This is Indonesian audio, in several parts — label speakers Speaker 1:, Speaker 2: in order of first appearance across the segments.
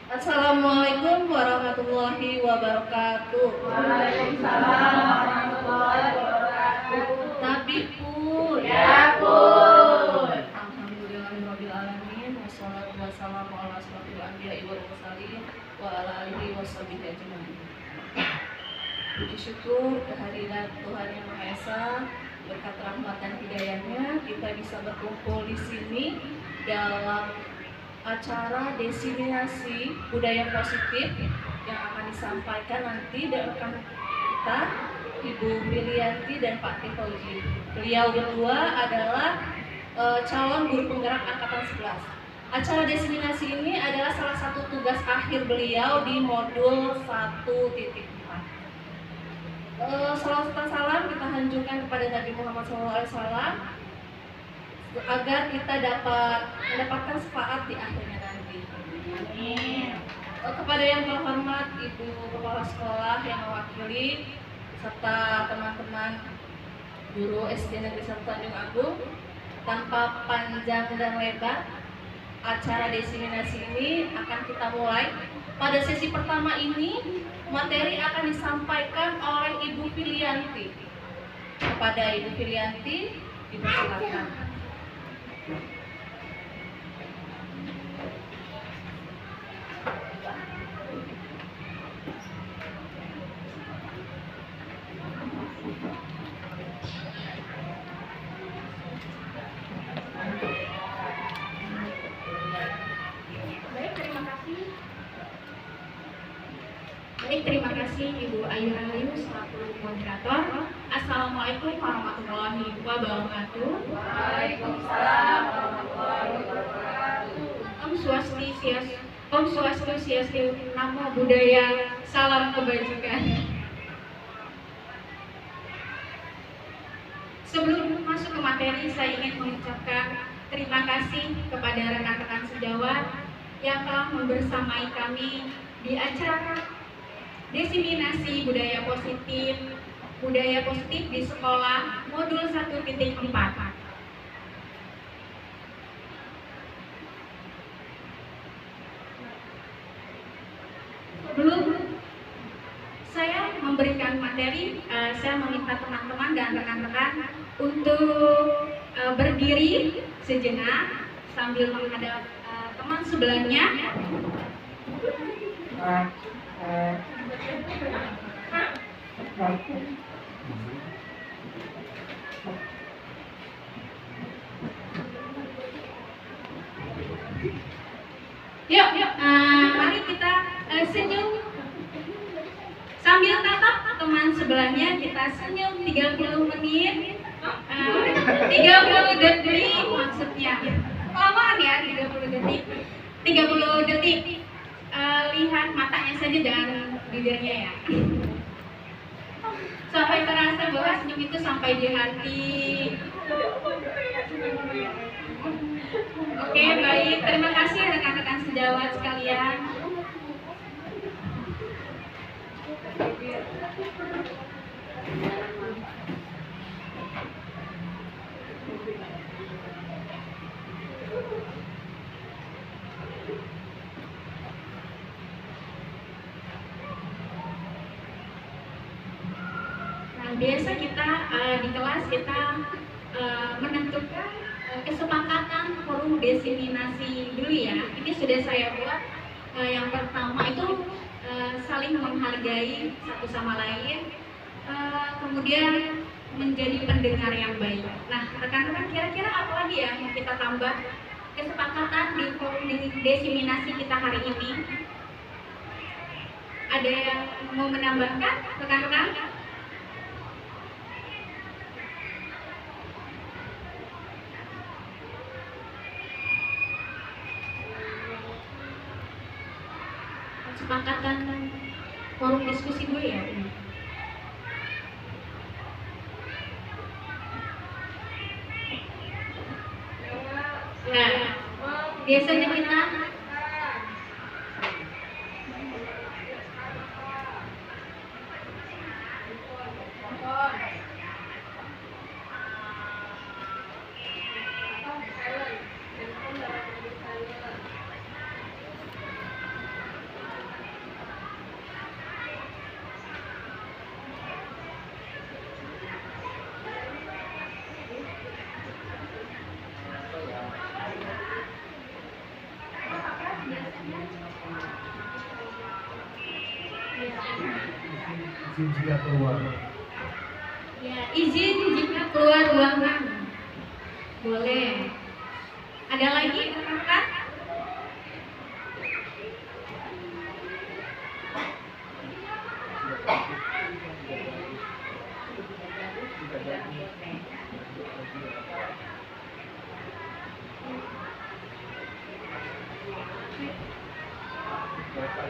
Speaker 1: Assalamualaikum warahmatullahi wabarakatuh.
Speaker 2: Waalaikumsalam warahmatullahi wabarakatuh.
Speaker 1: Nabi pun.
Speaker 2: Ya pun.
Speaker 1: Alhamdulillahirabbil alamin wassalatu wassalamu ala asyrofil anbiya'i wal mursalin wa ala alihi washabihi ajmain. Puji syukur kehadirat Tuhan Yang Maha Esa, berkat rahmat dan hidayahnya kita bisa berkumpul di sini dalam acara diseminasi budaya positif yang akan disampaikan nanti dari rekan kita Ibu Brilianti dan Pak Tifauzi. Beliau berdua adalah calon guru penggerak angkatan 11. Acara diseminasi ini adalah salah satu tugas akhir beliau di modul 1.4. Salawat dan salam kita hancurkan kepada Nabi Muhammad SAW agar kita dapat mendapatkan syafaat di akhirnya nanti. Amin. Kepada yang terhormat Ibu Kepala Sekolah yang mewakili serta teman-teman guru SD Negeri 1 Tanjung Agung, tanpa panjang dan lebar, acara diseminasi ini akan kita mulai. Pada sesi pertama ini, materi akan disampaikan oleh Ibu Filianti. Kepada Ibu Filianti, dipersilakan.
Speaker 3: Terima kasih Ibu Ayu Rahayu selaku moderator. Assalamualaikum warahmatullahi wabarakatuh.
Speaker 2: Waalaikumsalam warahmatullahi wabarakatuh.
Speaker 3: Om Swastiastu, Namo Buddhaya, salam kebajikan. Sebelum masuk ke materi, saya ingin mengucapkan terima kasih kepada rekan-rekan sejawat yang telah membersamai kami di acara diseminasi budaya positif di sekolah modul 1.4. Sebelum saya memberikan materi, saya meminta teman-teman dan rekan-rekan untuk berdiri sejenak sambil menghadap teman sebelahnya. Yuk, mari kita senyum sambil tatap teman sebelahnya. Kita senyum 30 menit, 30 detik maksudnya. Kelamaan ya, 30 detik. 30 detik. Lihat matanya saja, jangan bibirnya ya. Sampai terasa bahwa senyum itu sampai di hati. Oke, baik. Terima kasih rekan-rekan sejawat sekalian. Biasa kita di kelas kita menentukan kesepakatan forum diseminasi dulu ya. Ini sudah saya buat. Yang pertama itu saling menghargai satu sama lain, kemudian menjadi pendengar yang baik. Nah, rekan-rekan kira-kira apa lagi ya yang kita tambah kesepakatan di forum diseminasi kita hari ini? Ada yang mau menambahkan, rekan-rekan? Kesepakatan forum diskusi dulu ya. Nah, biasanya kita
Speaker 4: Izin jika keluar.
Speaker 3: Ya, izin jika keluar ruangan. Boleh. Ada lagi rekan-rekan?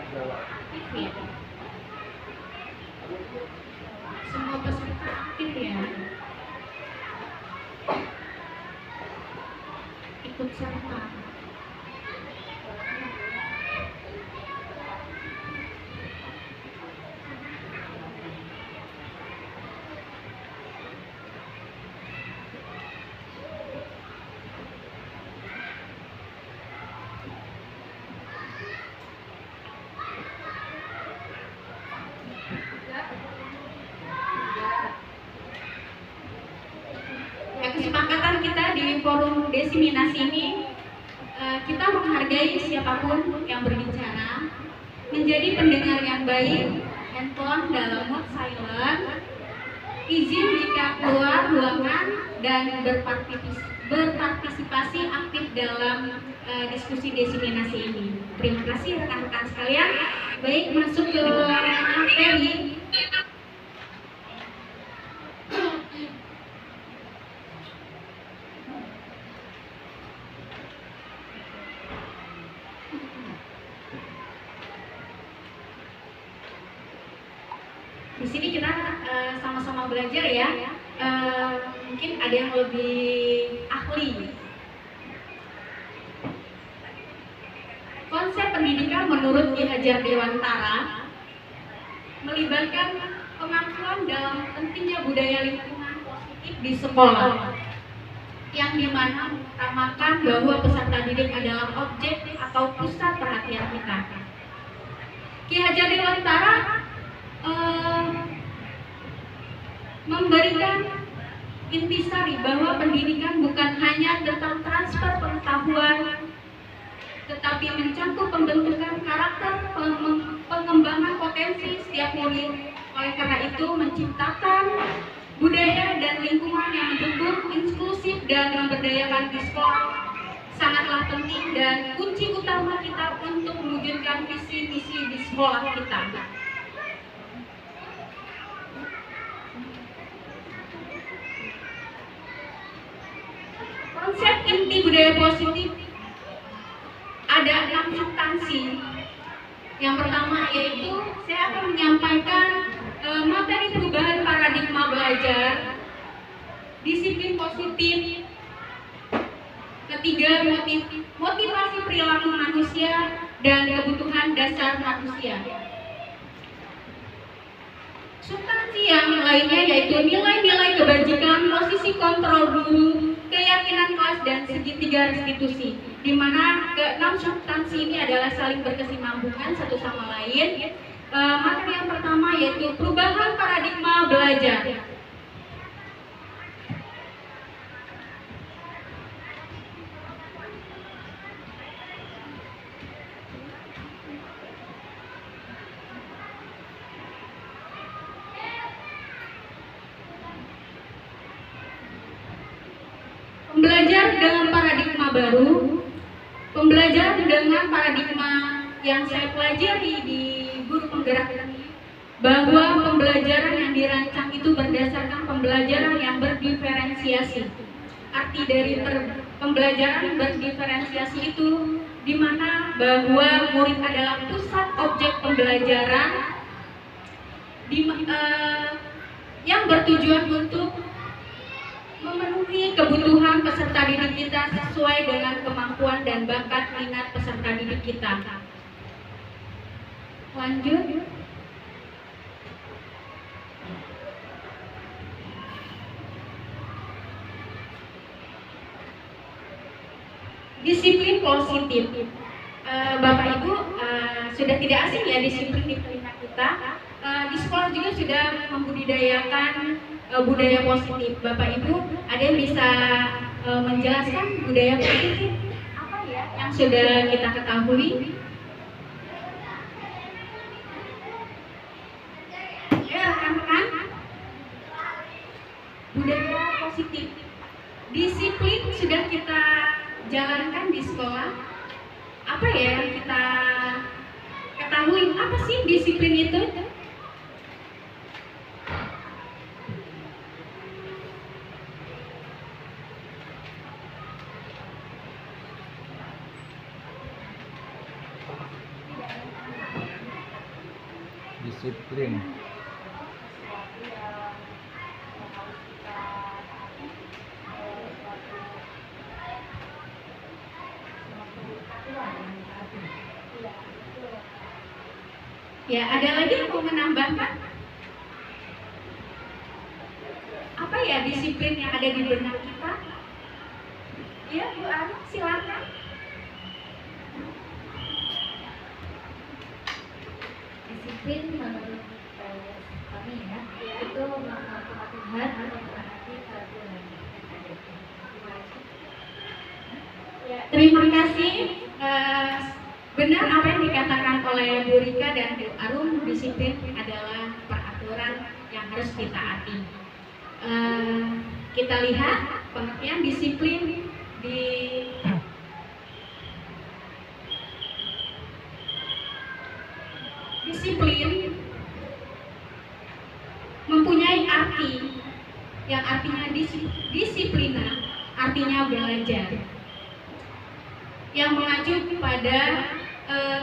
Speaker 3: Aktif ya. Semua peserta aktif ya. Ikut serta. Ya, kesepakatan kita di forum desiminasi ini, kita menghargai siapapun yang berbicara, menjadi pendengar yang baik, handphone dalam mode silent, izin jika keluar ruangan, dan berpartisipasi aktif dalam diskusi desiminasi ini. Terima kasih rekan-rekan sekalian. Baik, masuk ke materi. Di sini kita sama-sama belajar ya. Mungkin ada yang lebih ahli. Konsep pendidikan menurut Ki Hajar Dewantara melibatkan pengakuan dalam pentingnya budaya lingkungan positif di sekolah, yang dimana mengutamakan bahwa peserta didik adalah objek atau pusat perhatian kita. Ki Hajar Dewantara memberikan intisari bahwa pendidikan bukan hanya tentang transfer pengetahuan, tetapi mencakup pembentukan karakter, pengembangan potensi setiap murid. Oleh karena itu, menciptakan budaya dan lingkungan yang mendukung, inklusif, dan memberdayakan di sekolah sangatlah penting dan kunci utama kita untuk mewujudkan visi misi di sekolah kita. Konsep inti budaya positif ada 6 substansi. Yang pertama yaitu saya akan menyampaikan materi perubahan paradigma belajar, disiplin positif, ketiga motivasi perilaku manusia, dan kebutuhan dasar manusia. Substansi yang lainnya yaitu nilai-nilai kebajikan, posisi kontrol guru, keyakinan kelas, dan segitiga restitusi, di mana ke-6 substansi ini adalah saling berkesinambungan satu sama lain. Materi yang pertama yaitu perubahan paradigma belajar. Pembelajar dengan paradigma baru, pembelajar dengan paradigma yang saya pelajari di guru penggerak ini, bahwa pembelajaran yang dirancang itu berdasarkan pembelajaran yang berdiferensiasi. Arti dari pembelajaran berdiferensiasi itu di mana bahwa murid adalah pusat objek pembelajaran yang bertujuan untuk memenuhi kebutuhan peserta didik kita sesuai dengan kemampuan dan bakat minat peserta didik kita. Lanjut. Disiplin positif. Bapak Ibu sudah tidak asing ya disiplin di telinga kita. Di sekolah juga sudah membudidayakan budaya positif. Bapak Ibu ada yang bisa menjelaskan budaya positif apa ya yang sudah kita ketahui? budaya positif. Disiplin sudah kita jalankan di sekolah. Apa ya yang kita ketahui? Apa sih disiplin itu?
Speaker 5: Disiplin.
Speaker 3: Ya, ada lagi yang mau menambahkan? Apa ya disiplin yang ada di benak kita? Ya, Bu Ari, silakan.
Speaker 2: Disiplin menurut kami ya, itu mematuhi Tuhan dan mentaati peraturan.
Speaker 3: Terima kasih. Benar apa yang dikatakan oleh Bu Rika dan Bu Arum, disiplin adalah peraturan yang harus ditaati. Kita lihat pengertian disiplin di disiplin mempunyai arti yang artinya disiplina, artinya belajar, yang mengacu pada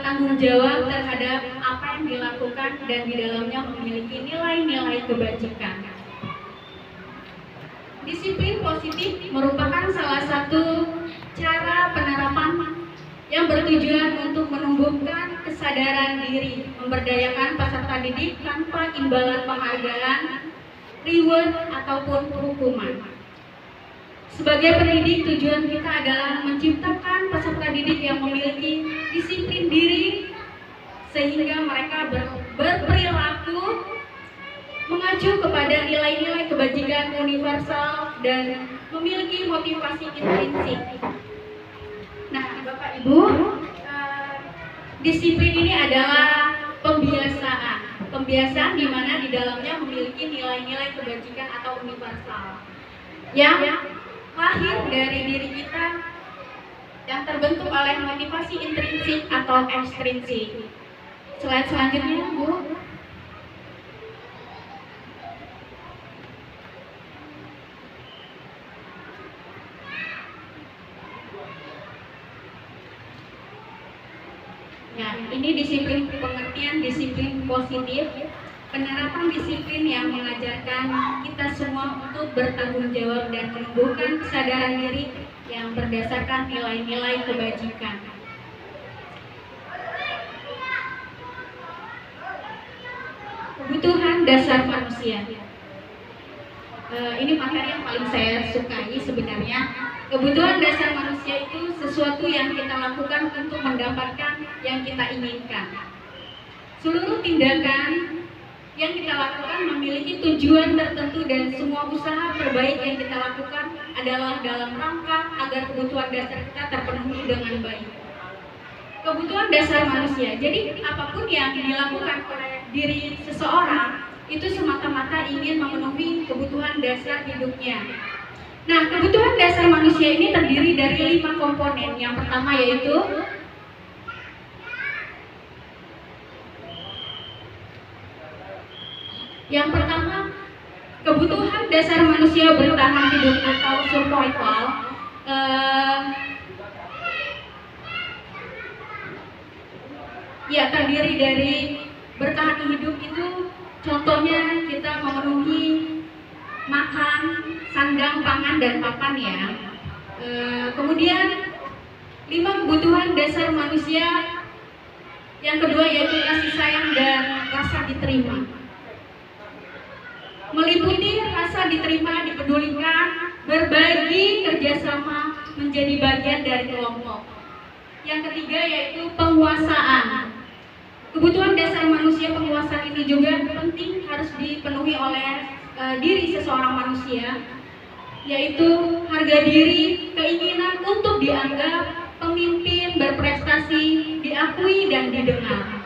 Speaker 3: tanggung jawab terhadap apa yang dilakukan dan di dalamnya memiliki nilai-nilai kebajikan. Disiplin positif merupakan salah satu cara penerapan yang bertujuan untuk menumbuhkan kesadaran diri, memberdayakan peserta didik tanpa imbalan penghargaan, reward, ataupun hukuman. Sebagai pendidik, tujuan kita adalah menciptakan peserta didik yang memiliki disiplin diri sehingga mereka berperilaku mengacu kepada nilai-nilai kebajikan universal dan memiliki motivasi intrinsik. Nah, Bapak Ibu, disiplin ini adalah pembiasaan. Pembiasaan di mana di dalamnya memiliki nilai-nilai kebajikan atau universal yang lahir dari diri kita, yang terbentuk oleh motivasi intrinsik atau ekstrinsik. Slide selanjutnya, Bu. Ya, ini disiplin pengertian disiplin positif, penerapan disiplin yang mengajarkan kita semua untuk bertanggung jawab dan menumbuhkan kesadaran diri yang berdasarkan nilai-nilai kebajikan. Kebutuhan dasar manusia. Ini materi yang paling saya sukai sebenarnya. Kebutuhan dasar manusia itu sesuatu yang kita lakukan untuk mendapatkan yang kita inginkan. Seluruh tindakan yang kita lakukan memiliki tujuan tertentu dan semua usaha terbaik yang kita lakukan adalah dalam rangka agar kebutuhan dasar kita terpenuhi dengan baik. Kebutuhan dasar manusia. Jadi apapun yang dilakukan oleh diri seseorang itu semata-mata ingin memenuhi kebutuhan dasar hidupnya. Nah, kebutuhan dasar manusia ini terdiri dari 5 komponen. Yang pertama yaitu kebutuhan dasar manusia bertahan hidup atau survival. Ya, terdiri dari bertahan hidup itu contohnya kita memenuhi makan, sandang, pangan, dan papan ya. Kemudian 5 kebutuhan dasar manusia. Yang kedua yaitu kasih sayang dan rasa diterima. Meliputi rasa diterima, dipedulikan, berbagi, kerjasama, menjadi bagian dari kelompok. Yang ketiga yaitu penguasaan. Kebutuhan dasar manusia penguasaan ini juga penting harus dipenuhi oleh diri seseorang manusia, yaitu harga diri, keinginan untuk dianggap pemimpin, berprestasi, diakui dan didengar.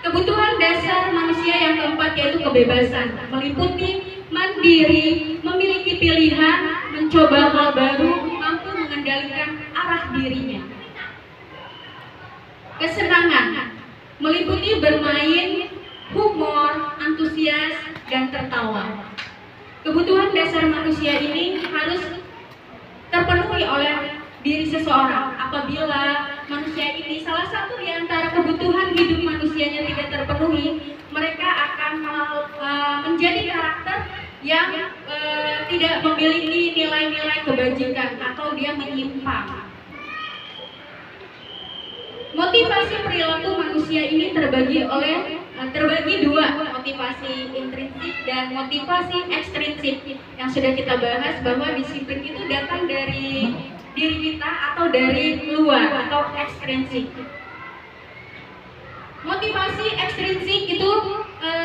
Speaker 3: Kebutuhan dasar manusia yang keempat yaitu kebebasan, meliputi mandiri, memiliki pilihan, mencoba hal baru, mampu mengendalikan arah dirinya. Kesenangan meliputi bermain, humor, antusias, dan tertawa. Kebutuhan dasar manusia ini harus terpenuhi oleh diri seseorang. Apabila manusia ini salah satu di antara kebutuhan hidup manusianya tidak terpenuhi, mereka akan menjadi karakter yang tidak memiliki nilai-nilai kebajikan atau dia menyimpang. Motivasi perilaku manusia ini terbagi dua, motivasi intrinsik dan motivasi ekstrinsik. Yang sudah kita bahas bahwa disiplin itu datang dari diri kita atau dari luar atau ekstrinsik. Motivasi ekstrinsik itu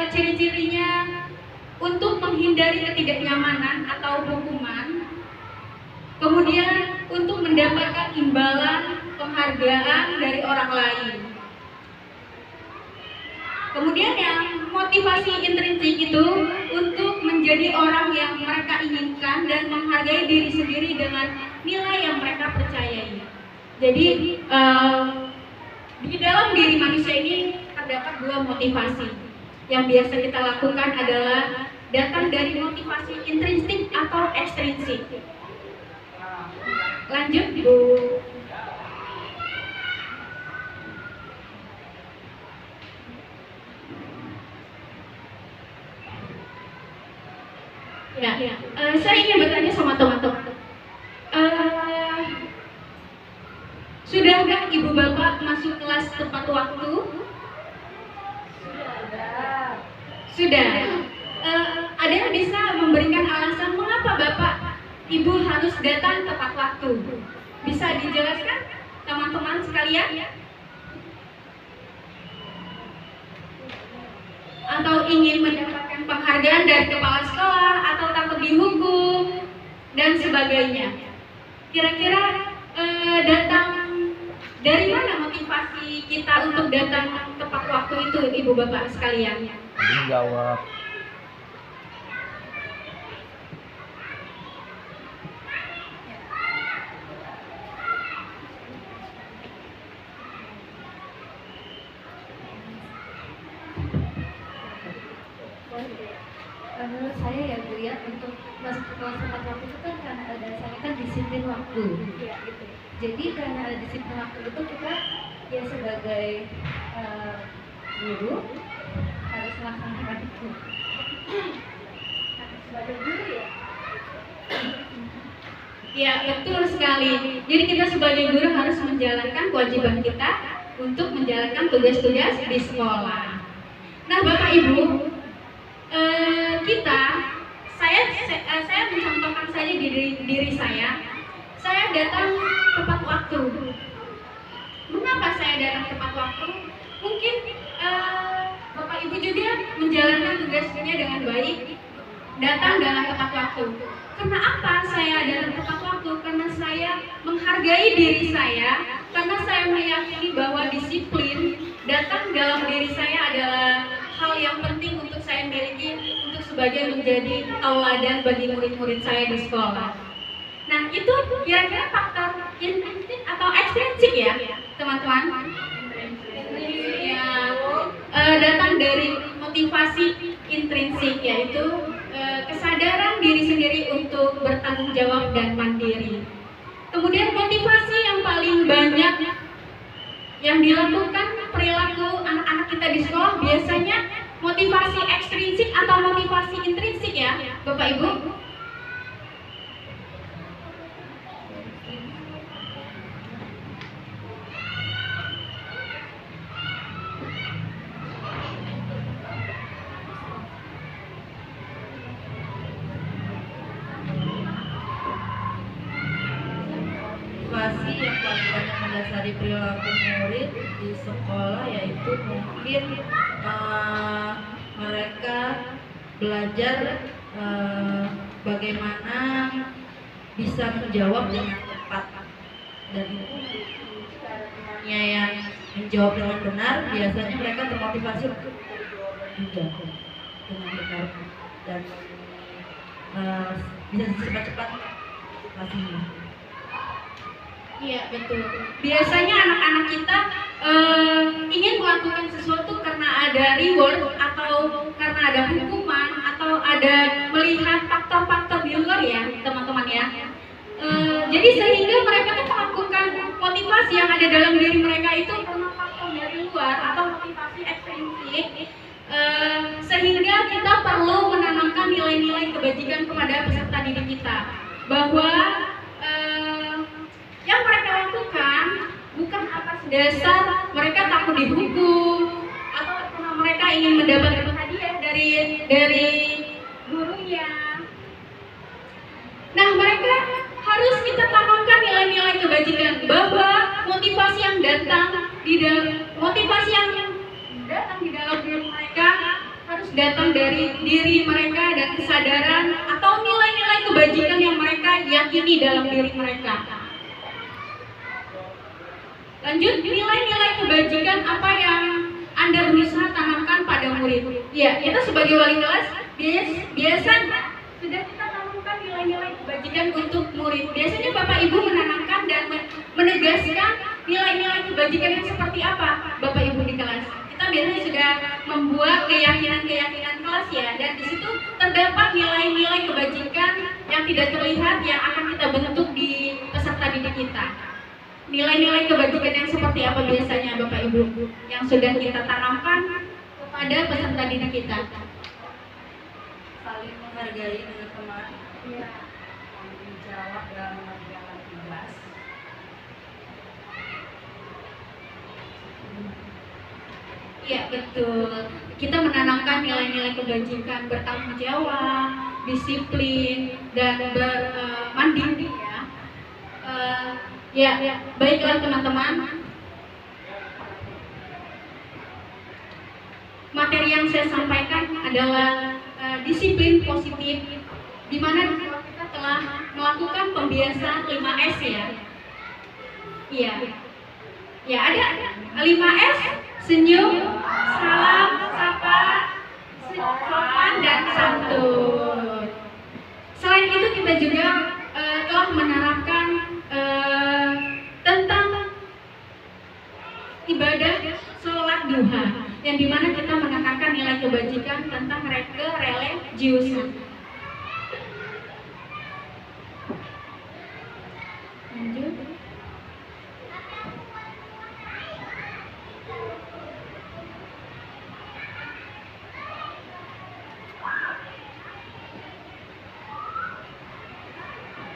Speaker 3: ciri-cirinya untuk menghindari ketidaknyamanan atau hukuman, kemudian untuk mendapatkan imbalan penghargaan dari orang lain. Kemudian yang motivasi intrinsik itu untuk menjadi orang yang mereka inginkan dan menghargai diri sendiri dengan nilai yang mereka percayai. Jadi di dalam diri manusia ini terdapat dua motivasi. Yang biasa kita lakukan adalah datang dari motivasi intrinsik atau ekstrinsik. Lanjut, Bu. Ya, saya ingin bertanya sama teman-teman. Sudahkah ibu bapak masuk kelas tepat waktu? Sudah. Ada yang bisa memberikan alasan mengapa bapak ibu harus datang tepat waktu? Bisa dijelaskan teman-teman sekalian? Atau ingin mendapatkan penghargaan dari kepala sekolah, atau takut dihukum, dan sebagainya. Kira-kira datang dari mana motivasi kita untuk datang tepat waktu itu, ibu bapak sekalian?
Speaker 5: Jawab.
Speaker 2: Menurut saya ya Bu ya, untuk masuk ke kelas tepat waktu itu kan karena ada dasarnya kan disiplin waktu. Jadi karena ada disiplin waktu itu kita ya sebagai guru harus melaksanakan itu. Sebagai guru ya.
Speaker 3: Ya, betul sekali. Jadi kita sebagai guru harus menjalankan kewajiban kita untuk menjalankan tugas-tugas di sekolah. Nah, Bapak Ibu, saya mencontohkan saja diri saya. Saya datang tepat waktu. Mengapa saya datang tepat waktu? Mungkin Bapak Ibu juga menjalankan tugasnya dengan baik, datang dalam tepat waktu. Karena apa saya datang tepat waktu? Karena saya menghargai diri saya, karena saya meyakini bahwa disiplin datang dalam diri saya adalah hal yang penting untuk saya miliki untuk sebagai menjadi tauladan bagi murid-murid saya di sekolah. Nah, itu kira-kira faktor intrinsik atau ekstrinsik ya, teman-teman? Ya, datang dari motivasi intrinsik, yaitu kesadaran diri sendiri untuk bertanggung jawab dan mandiri. Kemudian motivasi yang paling banyak yang dilakukan perilaku anak-anak kita di sekolah biasanya motivasi ekstrinsik atau motivasi intrinsik ya, Bapak Ibu?
Speaker 1: Motivasi yang paling banyak mendasari perilaku murid di sekolah yaitu mungkin mereka belajar bagaimana bisa menjawab dengan tepat, dan caranya yang menjawab dengan benar biasanya mereka termotivasi untuk menjawab dengan benar dan
Speaker 6: bisa cepat-cepat ngasihnya.
Speaker 3: Iya betul. Biasanya anak-anak kita ingin melakukan sesuatu karena ada reward atau karena ada hukuman atau ada melihat faktor-faktor di luar ya teman-teman ya. Jadi sehingga mereka tuh melakukan motivasi yang ada dalam diri mereka itu karena faktor dari luar atau motivasi ekstrinsik. Sehingga kita perlu menanamkan nilai-nilai kebajikan kepada peserta didik kita bahwa yang mereka lakukan bukan atas dasar mereka takut dihukum atau karena mereka ingin mendapatkan hadiah dari gurunya. Nah, mereka harus kita tanamkan nilai-nilai kebajikan bahwa motivasi yang datang di dalam diri mereka harus datang dari diri mereka dan kesadaran atau nilai-nilai kebajikan yang mereka yakini dalam diri mereka. Lanjut, nilai-nilai kebajikan apa yang Anda berusaha tanamkan pada murid? Ya, kita sebagai wali kelas biasanya sudah kita tanamkan nilai-nilai kebajikan untuk murid. Biasanya Bapak Ibu menanamkan dan menegaskan nilai-nilai kebajikan yang seperti apa Bapak Ibu di kelas. Kita biasanya sudah membuat keyakinan-keyakinan kelas ya, dan di situ terdapat nilai-nilai kebajikan yang tidak terlihat yang akan kita bentuk di peserta didik kita. Nilai-nilai kebajikan yang seperti apa biasanya Bapak Ibu yang sudah kita tanamkan kepada peserta didik kita?
Speaker 1: Saling menghargai dengan teman, tanggung jawab dalam mengerjakan tugas,
Speaker 3: Iya betul. Kita menanamkan nilai-nilai kebajikan, bertanggung jawab, disiplin, dan mandiri ya. Baiklah teman-teman. Materi yang saya sampaikan adalah disiplin positif, di mana kita telah melakukan pembiasaan 5S ya. Iya. Ya ada 5S, senyum, salam, sapa, sopan, dan santun. Selain itu kita juga telah menerapkan tentang ibadah sholat duha, yang dimana kita menekankan nilai kebajikan tentang religiusan. Lanjut.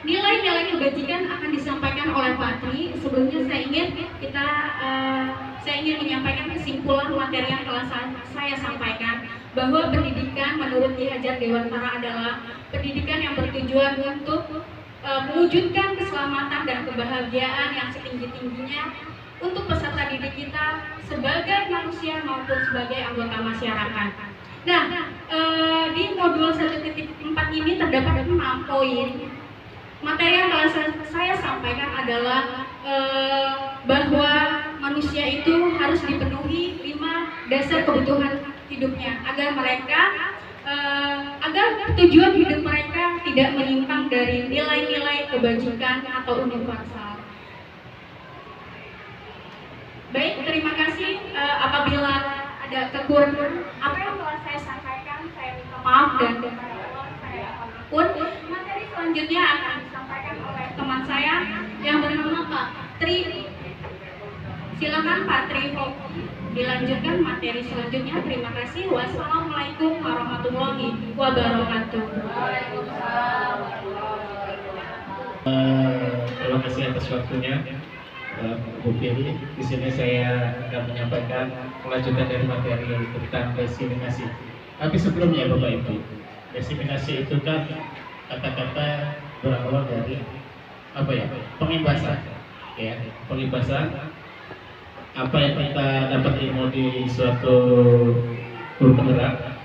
Speaker 3: Nilai-nilai kebajikan akan disampaikan oleh Pak Tri. Sebelumnya saya ingin menyampaikan kesimpulan materi yang telah saya sampaikan, bahwa pendidikan menurut Ki Hajar Dewantara adalah pendidikan yang bertujuan untuk mewujudkan keselamatan dan kebahagiaan yang setinggi-tingginya untuk peserta didik kita sebagai manusia maupun sebagai anggota masyarakat. Nah, di modul 1.4 ini terdapat 6 poin. Materi yang telah saya sampaikan adalah bahwa manusia itu harus dipenuhi 5 dasar kebutuhan hidupnya agar tujuan hidup mereka tidak menyimpang dari nilai-nilai kebajikan atau universal. Baik, terima kasih. Apabila ada kekurangan apa yang telah saya sampaikan, saya minta maaf dan materi selanjutnya akan disampaikan oleh teman saya yang bernama Pak Tri. Silakan Pak Tri Hoki dilanjutkan materi selanjutnya. Terima kasih. Wassalamualaikum warahmatullahi wabarakatuh.
Speaker 7: Terima kasih atas waktunya, Bu Fili. Di sini saya akan menyampaikan kelanjutan dari materi tentang diseminasi. Tapi sebelumnya Bapak Ibu, diseminasi itu kan kata-kata berawal dari pengibasan, ya, pengibasan apa yang kita dapat ilmu di suatu guru penggerak,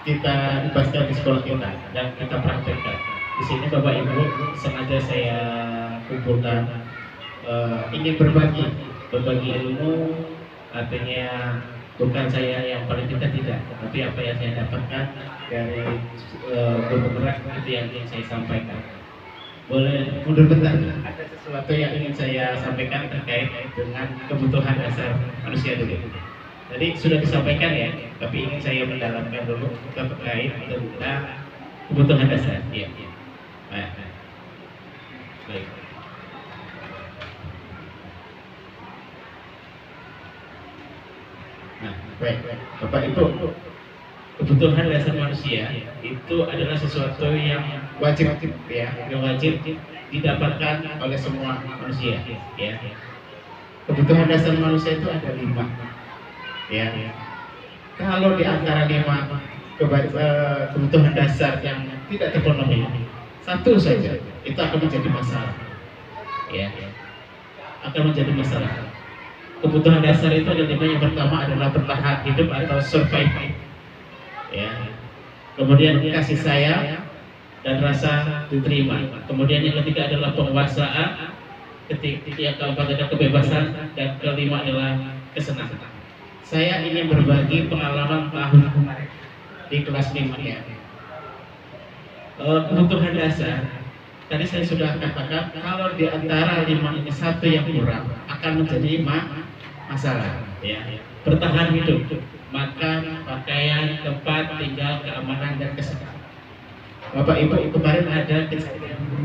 Speaker 7: kita ibaskan di sekolah kita dan kita praktekkan. Di sini Bapak Ibu sengaja saya kumpulkan ingin berbagi ilmu, artinya bukan saya yang paling pintar, tidak, tapi apa yang saya dapatkan dari guru gerak itu yang ingin saya sampaikan. Boleh mundur bentar, ada sesuatu yang ingin saya sampaikan terkait dengan kebutuhan dasar manusia dulu. Tadi sudah disampaikan ya, tapi ingin saya mendalamkan dulu terkait tentang kebutuhan dasar. Ya. Baik. Nah, baik, Bapak Ibu, kebutuhan dasar manusia itu adalah sesuatu yang wajib, ya, yang wajib didapatkan oleh semua manusia, ya. Kebutuhan dasar manusia itu ada 5, ya. Kalau di antara 5 kebutuhan dasar yang tidak terpenuhi, 1 saja, itu akan menjadi masalah, ya, akan menjadi masalah. Kebutuhan dasar itu ada 5. Yang pertama adalah bertahan hidup atau survive, ya. Kemudian kasih sayang dan rasa diterima. Kemudian yang ketiga adalah penguasaan. Yang keempat adalah kebebasan, dan kelima adalah kesenangan. Saya ingin berbagi pengalaman tahun kemarin di kelas 5, ya. Kebutuhan dasar tadi saya sudah katakan, kalau di antara 5 ini 1 yang kurang akan menjadi masalah, ya. Bertahan hidup, makan, pakaian, tempat tinggal, keamanan, dan kesenangan. Bapak Ibu, kemarin ada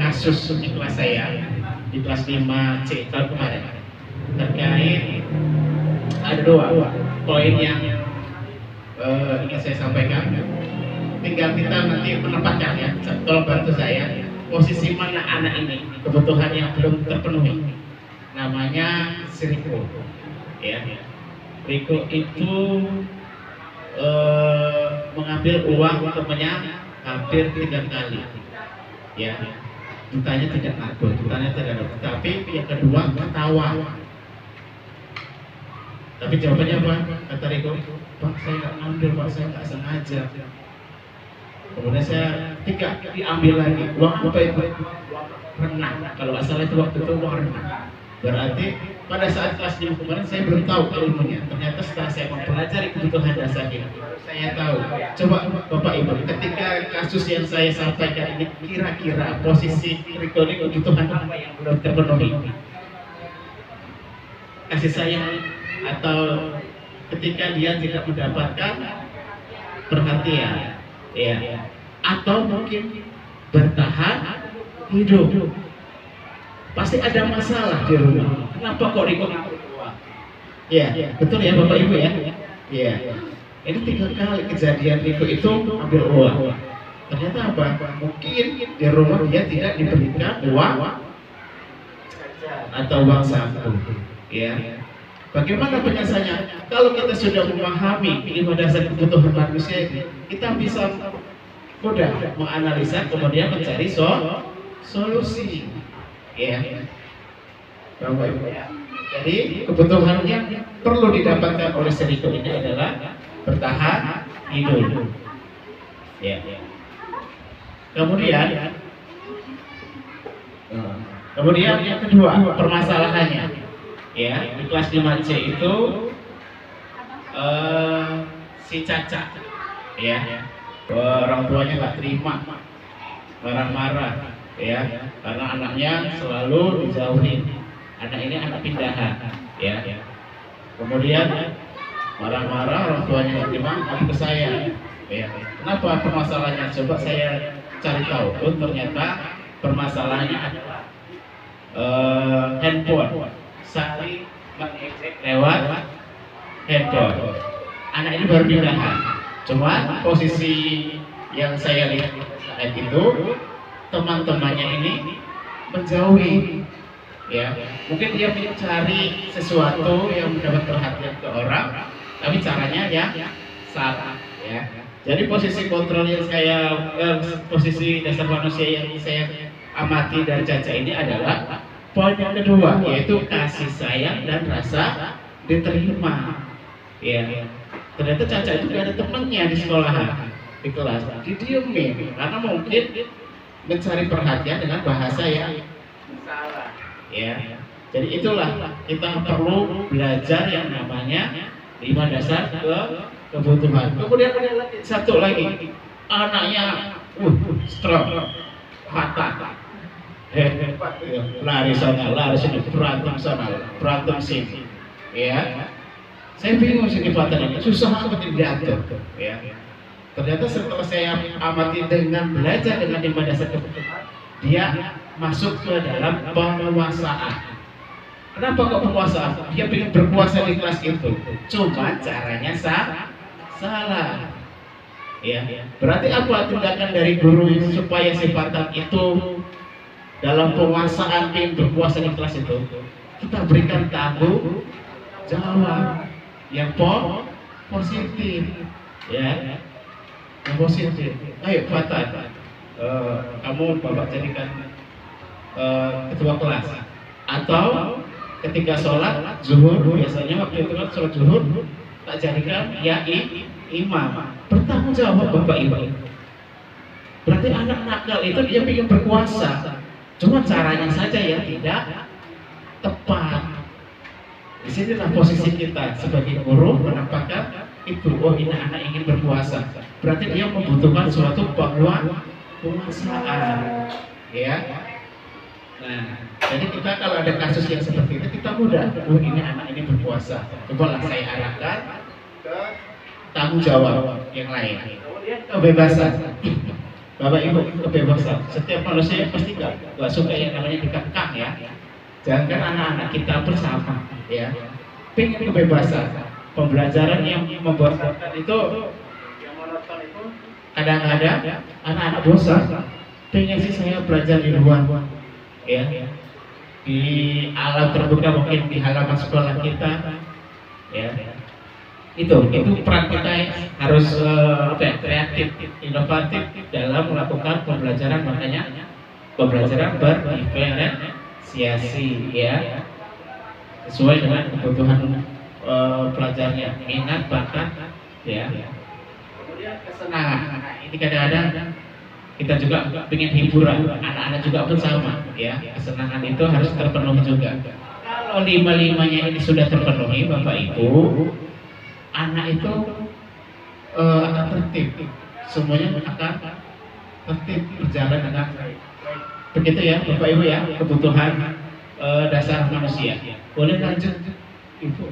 Speaker 7: kasus di kelas saya, di kelas 5C tahun kemarin, terkait ada 2 poin yang ingin saya sampaikan. Tinggal kita nanti menempatkannya. Tolong bantu saya, posisi mana anak ini kebutuhan yang belum terpenuhi. Namanya si Riko, ya. Riko itu mengambil uang temannya hampir 3 kali, ya. Ditanya tidak ngaku, tapi yang kedua ketawa. Tapi jawabannya apa? Kata Riko, Pak, saya nggak ngambil, Pak, saya nggak sengaja. Kemudian saya diambil lagi. Uang apa itu? Renang. Kalau nggak salah itu waktu itu uang renang. Berarti pada saat kelas 5 kemarin saya belum tahu ilmunya. Ternyata setelah saya mempelajari kebutuhan dasar ini, saya tahu. Coba Bapak Ibu, ketika kasus yang saya sampaikan ini, kira-kira posisi Riko ini kebutuhan apa yang belum terpenuhi? Kasih sayang, atau ketika dia tidak mendapatkan perhatian, ya, atau mungkin bertahan hidup. Pasti ada masalah di rumah. Kenapa kok Riko ngambil uang? Ya, betul ya Bapak Ibu, ya. Ya, ini 3 kali kejadian Riko itu ambil uang. Ternyata apa? Mungkin di rumah dia tidak diberikan uang atau uang saku, ya. Bagaimana penyelesaiannya? Kalau kita sudah memahami 5 dasar kebutuhan manusia ini, kita bisa mudah menganalisa, kemudian mencari solusi, ya. Bapak Ibu, jadi kebutuhan yang perlu didapatkan oleh si Riko ini adalah bertahan hidup, ya. Kemudian yang kedua, permasalahannya, ya, di kelas 5C itu si Caca, ya, orang tuanya nggak terima, marah-marah, ya, karena anaknya selalu dijauhin. Anak ini anak pindahan, ya. Kemudian marah-marah, orang tuanya nggak terima, ke saya, ya. Kenapa permasalahannya? Coba saya cari tahu. Oh, ternyata permasalahannya adalah handphone. Saling mengejek lewat handphone. Anak ini baru pindahan. Cuma posisi yang saya lihat saat itu, teman-temannya ini menjauhi, ya. Mungkin dia mencari sesuatu yang mendapat perhatian ke orang, tapi caranya yang salah, ya. Jadi posisi kontrol yang posisi dasar manusia yang saya amati dari Caca ini adalah poin yang kedua, yaitu kasih sayang dan rasa diterima, ya. Ternyata Caca itu gak ada temennya di sekolahan, di kelas, didiemin karena mungkin mencari perhatian dengan bahasa yang salah, ya. Jadi itulah kita perlu belajar yang namanya 5 dasar kebutuhan. Kemudian ada lagi satu lagi, anaknya strong, fatal, hebat, lari sana, lari sini, berantem sana, berantem sini, ya. Saya bingung sini fatal ini, susah amat diatur, ya. Ternyata setelah saya amati dengan belajar dengan 5 dasar kebutuhan, dia masuk ke dalam penguasaan. Kenapa kok penguasaan? Dia ingin berkuasa di kelas itu, cuma caranya salah. Ya, berarti apa tindakan dari guru supaya si Fatal itu dalam penguasaan ingin berkuasa di kelas itu? Kita berikan tanggung jawab yang positif, ya. Yang positif. Ayo Fatal, kamu bapak jadikan ketua kelas, atau ketika sholat zuhur, biasanya waktu itu kan sholat zuhur tak jadikan ya imam. Bertanggung jawab bapak ibu. Berarti anak nakal itu dia ingin berkuasa, cuma caranya saja yang tidak tepat. Di sinilah posisi kita sebagai guru menampakkan itu, oh ini anak ingin berkuasa, berarti dia membutuhkan suatu penguasaan, ya. Nah, jadi kita kalau ada kasus yang seperti itu, kita mudah, oh ini anak ini berkuasa, cobalah saya arahkan ke tanggung jawab yang lain. Kemudian kebebasan, Bapak Ibu, kebebasan. Setiap manusia pasti nggak suka yang namanya dikekang, ya. Jangan anak-anak kita bersama, ya. Pengen kebebasan. Pembelajaran yang membosankan itu, yang monoton itu, kadang-kadang anak-anak bosan. Pengen sih saya belajar di luar, ya, di alam terbuka, mungkin di halaman sekolah kita, ya. Itu peran kita harus kreatif, inovatif dalam melakukan pembelajaran. Makanya pembelajaran berdiferensiasi, ya, sesuai dengan kebutuhan pelajarnya, minat, bakat, ya. Kemudian kesenangan. Nah, ini kadang-kadang kita juga ingin hiburan, anak-anak juga pun sama, ya. Kesenangan itu harus terpenuhi juga. Kalau 5-5-nya ini sudah terpenuhi, Bapak Ibu, anak itu akan tertib, semuanya akan tertib, berjalan dengan baik. Begitu ya Bapak Ibu, ya, kebutuhan dasar manusia. Boleh lanjut, Ibu.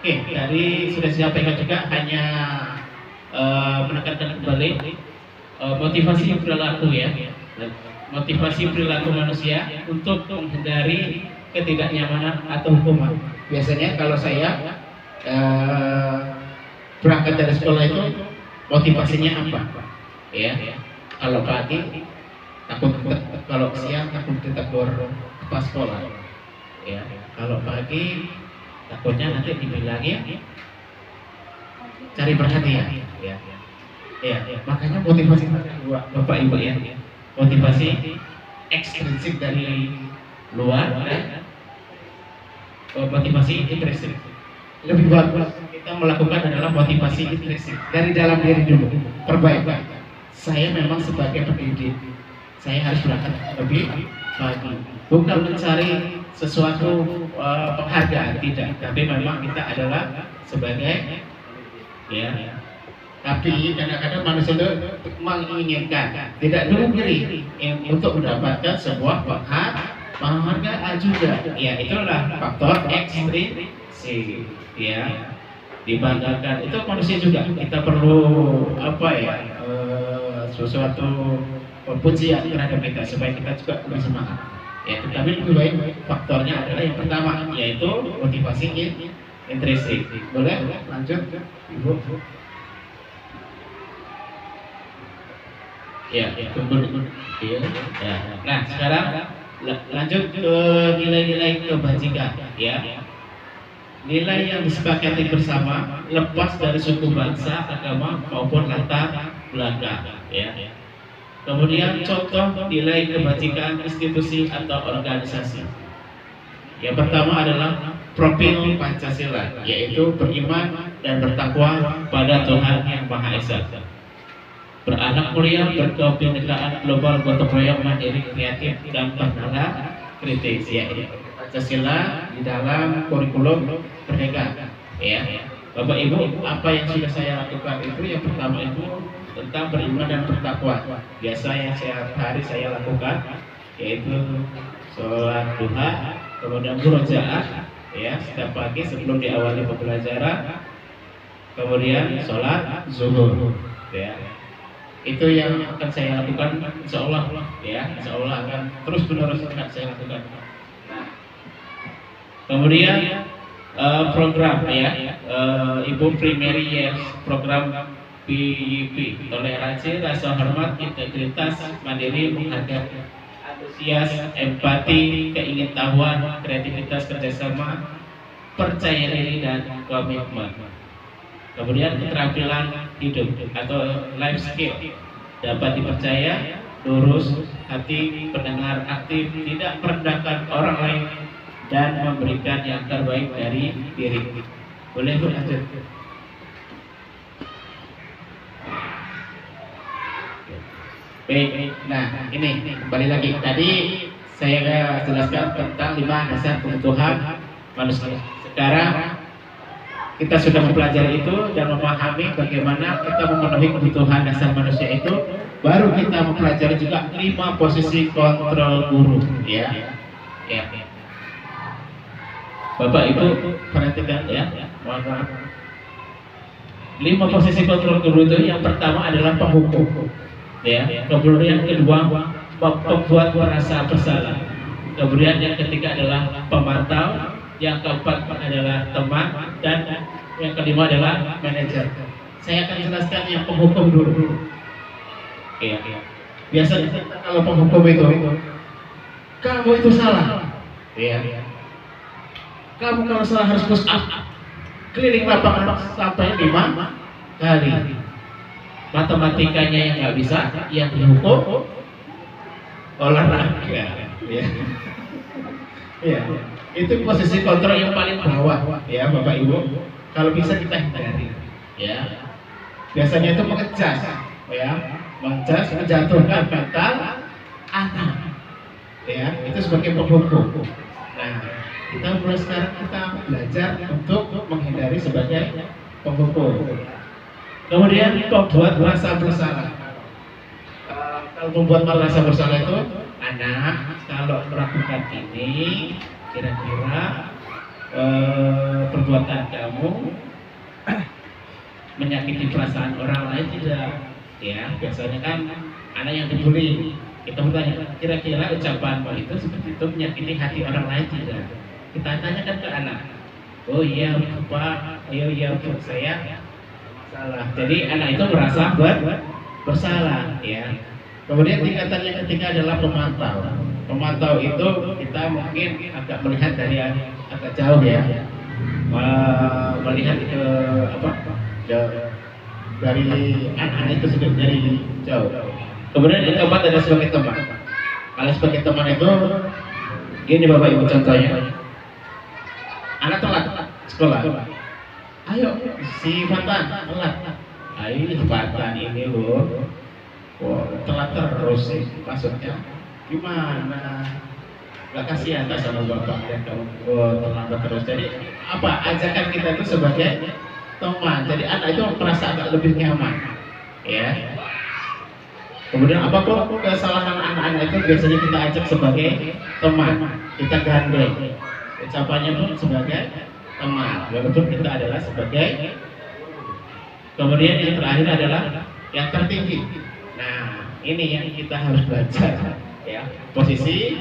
Speaker 7: Oke, dari sudah disampaikan juga, hanya menekankan kembali motivasi perilaku, ya. Motivasi perilaku manusia untuk menghindari ketidaknyamanan atau hukuman. Biasanya kalau saya berangkat dari sekolah itu motivasinya apa? Ya, kalau pagi takut, kalau siang takut ditegur pas sekolah. Ya, kalau pagi takutnya nanti dibilangin cari perhatian, ya. Ya, makanya motivasi Bapak Ibu, ya, motivasi ekstrinsik dari luar dan motivasi intrinsik. Lebih bagus kita melakukan adalah motivasi intrinsik dari dalam diri dulu. Perbaikan. Saya memang sebagai pendidik, saya harus berangkat lebih pagi, bukan mencari sesuatu penghargaan, tidak, tapi memang kita adalah sebagai, ya. Tapi kadang-kadang manusia itu menginginkan, tidak dulu diri untuk mendapatkan sebuah penghargaan juga. Ya, itulah faktor ekstrinsik, ya. Dibanggakan itu manusia juga. Kita perlu apa, ya, sesuatu pujian terhadap kita supaya kita juga lebih semangat. Ya, tapi lebih baik faktornya adalah yang pertama, yaitu motivasi intrinsik. Boleh lanjut, Ibu? Ya, tunggu. Ya. Nah, sekarang lanjut ke nilai-nilai kebajikan, ya. Nilai yang disepakati bersama lepas dari suku, bangsa, agama maupun latar belakang, ya. Kemudian contoh nilai kebajikan institusi atau organisasi. Yang pertama adalah profil Pancasila, yaitu beriman dan bertakwa pada Tuhan Yang Maha Esa, beranak mulia, berkebinekaan global, gotong royong, mandiri, kreatif, dan bernada kritis, ya. Ini Pancasila di dalam kurikulum Merdeka. Ya, Bapak Ibu, apa yang sudah saya lakukan itu yang pertama itu tentang beriman dan bertakwa. Biasa yang setiap hari saya lakukan yaitu sholat duha, kemudian murojaah ya setiap pagi sebelum diawali pembelajaran, kemudian sholat zuhur ya. Itu yang akan saya lakukan, insya Allah ya, insya Allah akan terus menerus akan saya lakukan. Kemudian program ya, Ibu Primary Years program PYP, toleransi, rasa hormat, integritas, mandiri, menghargai, antusias, empati, keingintahuan, kreativitas, kerjasama, percaya diri dan komitmen. Kemudian keterampilan hidup atau life skill, dapat dipercaya, lurus, hati, pendengar aktif, tidak merendahkan orang lain, dan memberikan yang terbaik dari diri. Boleh Bu lanjut. Baik, nah ini kembali lagi. Tadi saya jelaskan tentang 5 dasar kebutuhan manusia. Sekarang kita sudah mempelajari itu dan memahami bagaimana kita memenuhi kebutuhan dasar manusia itu. Baru kita mempelajari juga 5 posisi kontrol guru, ya. Bapak Ibu perhatikan ya. Mohon maaf. 5 posisi kontrol guru itu yang pertama adalah penghukum. Ya, kemudian yang kedua pembuat merasa bersalah. Kemudian yang ketiga adalah pemantau, yang keempat adalah teman, dan yang kelima adalah manajer. Saya akan jelaskan yang penghukum dulu. Iya. Biasanya kalau penghukum itu, kamu itu salah. Iya. Kamu kalau salah harus push up, keliling lapangan sampai 5 kali. Matematikanya yang nggak bisa, yang dihukum olahraga. Ya. Ya. Itu posisi kontrol yang paling bawah, ya Bapak Ibu. Kalau bisa kita hindari, ya. Biasanya itu mengecas, ya, mengecas, menjatuhkan mental anak, ya. Itu sebagai penghukum. Nah, kita mulai sekarang kita belajar untuk menghindari sebagai penghukum. Kemudian pembuat merasa bersalah. Kalau membuat merasa bersalah itu, anak kalau melakukan ini kira-kira perbuatan kamu menyakiti perasaan orang lain tidak? Ya, biasanya kan anak yang dibully, kita bertanya, kira-kira ucapanmu itu seperti itu menyakiti hati orang lain tidak? Kita tanyakan ke anak. Oh iya Pak, iya Bu, saya salah. Jadi anak itu merasa bersalah, ya. Kemudian tingkatan yang ketiga adalah pemantau. Pemantau itu kita mungkin agak melihat dari agak jauh ya, melihat ke dari anak itu sendiri dari jauh. Kemudian yang keempat ada sebagai teman. Kalau sebagai teman itu gini Bapak Ibu contohnya, anak telat sekolah. Ayo si Fatan telat. Ayo Fatan ini loh. Wah, telat terus sih, maksudnya gimana? Gak kasihan tak sama bapak ya kamu terlambat terus. Jadi apa ajakan kita itu sebagai teman. Jadi anak itu merasa agak lebih nyaman, ya. Kemudian apa kok kesalahan anak-anak itu biasanya kita ajak sebagai teman, kita gandeng. Ucapannya pun sebagai teman, walaupun kita adalah sebagai. Kemudian yang terakhir adalah yang tertinggi. Nah, ini yang kita harus belajar, ya. Posisi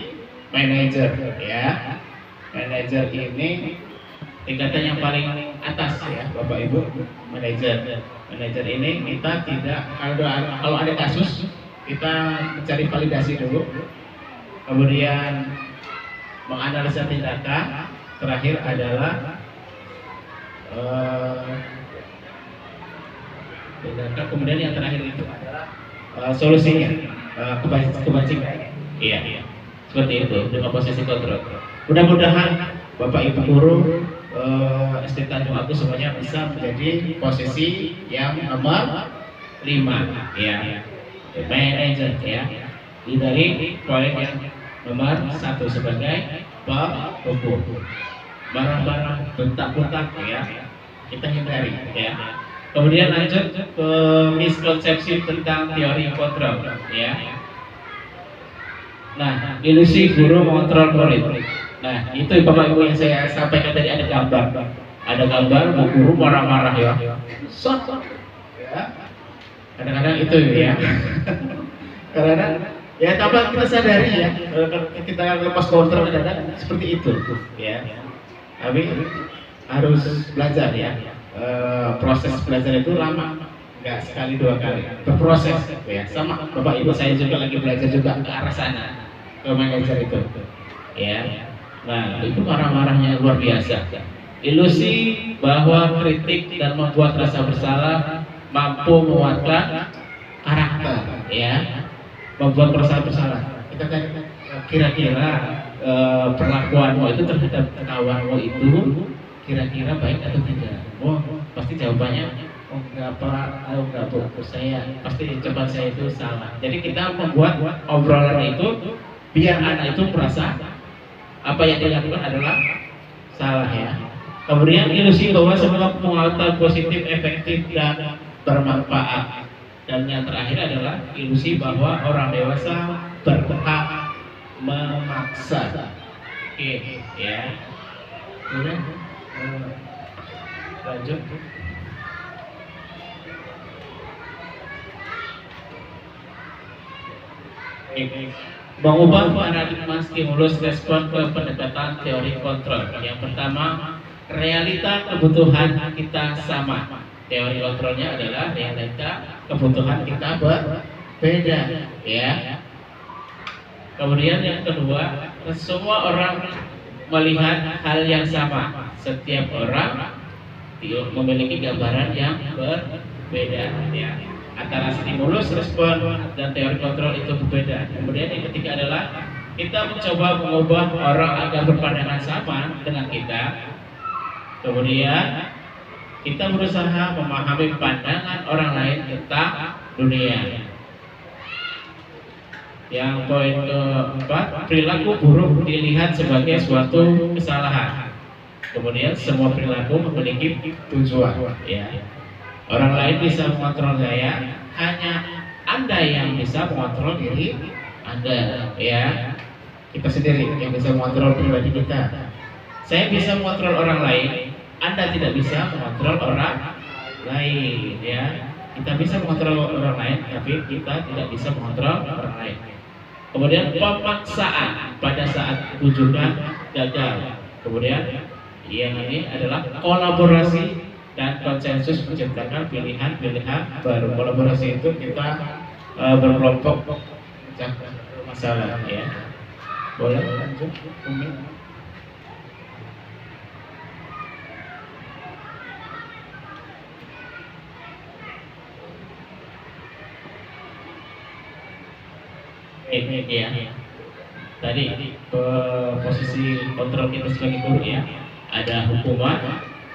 Speaker 7: manajer, ya. Manajer ini tingkatan yang paling atas, ya, Bapak Ibu. Manajer ini kita tidak, kalau ada kasus kita mencari validasi dulu, kemudian menganalisa tindakan, terakhir adalah tindakan, kemudian yang terakhir itu adalah solusinya, kebajikan. Iya. Seperti itu dengan posisi kontrol. Mudah-mudahan Bapak Ibu guru SD Tanjung Agus semuanya bisa menjadi posisi yang nomor 5, ya. Manager, ya. Dari poin yang Nomor 1 sebagai penghukum. Barang-barang bentak-bentak ya kita hindari ya. Kemudian lanjut ke miskonsepsi tentang teori kontrol ya. Nah, ilusi guru mengontrol murid. Nah, itu Bapak Ibu yang saya sampaikan tadi, ada gambar. Ada gambar bu guru marah-marah ya. Sok. Ya. Kadang-kadang itu ya. Karena ya tanpa kita sadari ya, kita lepas kontrol kadang-kadang seperti itu ya. Tapi harus belajar ya. Proses belajar itu lama, nggak sekali dua kali, berproses ya. Sama Bapak Ibu saya juga lagi belajar juga ke arah sana, ke manajer itu ya. Nah itu marah-marahnya luar biasa. Ilusi bahwa kritik dan membuat rasa bersalah mampu menguatkan karakter ya, membuat perasaan bersalah. Kita kan kira-kira perlakuanmu itu terhadap kawanmu itu kira-kira baik atau tidak? Oh, pasti jawabannya oh enggak Pak, oh enggak Bu, saya pasti ucapan saya itu salah. Jadi kita membuat obrolan itu biar anak itu merasa apa yang dilakukan adalah salah ya. Kemudian ilusi bahwa semua penguatan positif, efektif dan bermanfaat. Dan yang terakhir adalah ilusi bahwa orang dewasa berhak memaksa. Oke, ya. Kemudian lanjut. Mengubah paradigma stimulus respon ke pendekatan teori kontrol. Yang pertama, realita kebutuhan kita sama. Teori kontrolnya adalah realita kebutuhan kita berbeda, ya. Kemudian yang kedua, semua orang melihat hal yang sama. Setiap orang memiliki gambaran yang berbeda, ya. Antara stimulus, respon, dan teori kontrol itu berbeda. Kemudian yang ketiga adalah kita mencoba mengubah orang agar berpandangan sama dengan kita. Kemudian kita berusaha memahami pandangan orang lain tentang dunia. Yang poin keempat, perilaku buruk dilihat sebagai suatu kesalahan. Kemudian semua perilaku memiliki tujuan, ya. Orang lain bisa mengontrol saya, hanya Anda yang bisa mengontrol diri Anda, ya. Kita sendiri yang bisa mengontrol pribadi kita. Saya bisa mengontrol orang lain, Anda tidak bisa mengontrol orang lain, ya. Kita bisa mengontrol orang lain, tapi kita tidak bisa mengontrol orang lain. Kemudian pemaksaan pada saat tujuan gagal. Kemudian yang ini adalah kolaborasi dan konsensus menciptakan pilihan-pilihan baru. Kolaborasi itu kita berkelompok mencari masalah, ya. Boleh lanjut, Umi? Ya. Tadi posisi kontrol kita sebagai guru, ya. Ada hukuman,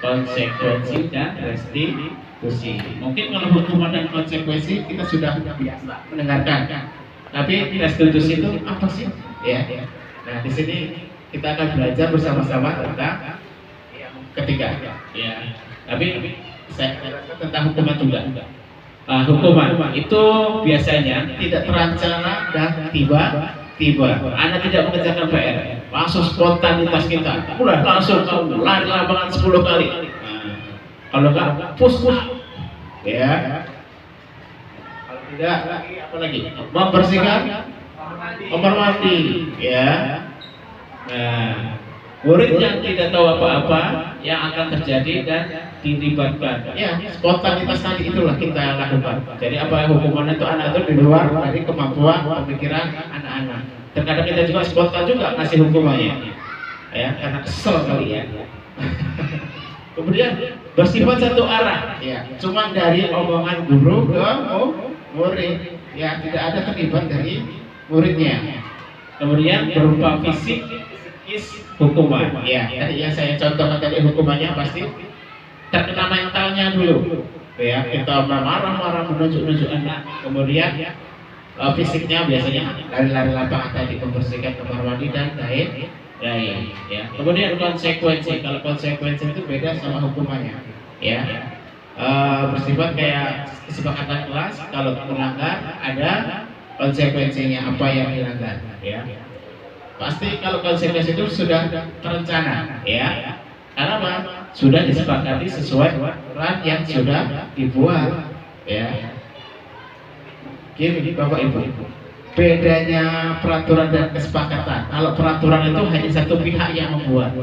Speaker 7: konsekuensi, dan restitusi. Mungkin kalau hukuman dan konsekuensi kita sudah biasa mendengarkan. Tapi restitusi itu apa sih? Ya. Nah, di sini kita akan belajar bersama-sama tentang ketiga. Ya. Tapi saya tentang hukuman juga. Hukuman itu biasanya tidak terencana dan tiba-tiba. Anda tidak mengerjakan PR, langsung spontanitas kita. Udah langsung lari lapangan 10 kali. Kalau enggak push, ya. Kalau tidak lagi apa lagi? Membersihkan kamar mandi, ya. Nah, murid yang tidak tahu apa-apa yang akan terjadi dan dilibatkan, ya, spontanitas tadi itulah kita lakukan. Jadi apa hukumannya itu anak itu di luar dari kemampuan pemikiran anak-anak. Terkadang kita juga spontan juga ngasih hukumannya, ya, karena kesel kali ya. Kemudian bersifat satu arah, ya, cuma dari omongan guru ke murid, ya, tidak ada terlibat dari muridnya. Kemudian berupa fisik, hukuman, ya. Tadi yang saya contohkan tadi hukumannya pasti terkena mentalnya dulu, ya. Kita marah-marah menunjuk-nunjuk anak, kemudian fisiknya biasanya lari-lari lapangan tadi, membersihkan kamar mandi dan lain ya. Kemudian konsekuensi, kalau konsekuensi itu beda sama hukumannya ya. Bersifat kayak kesepakatan kelas, kalau melanggar ada konsekuensinya apa yang dilanggar ya. Pasti kalau konsekuensi itu sudah terencana ya, karena apa? Sudah disepakati sesuai aturan yang sudah dibuat ya. Gini Bapak Ibu, bedanya peraturan dan kesepakatan. Kalau peraturan itu hanya satu pihak yang membuat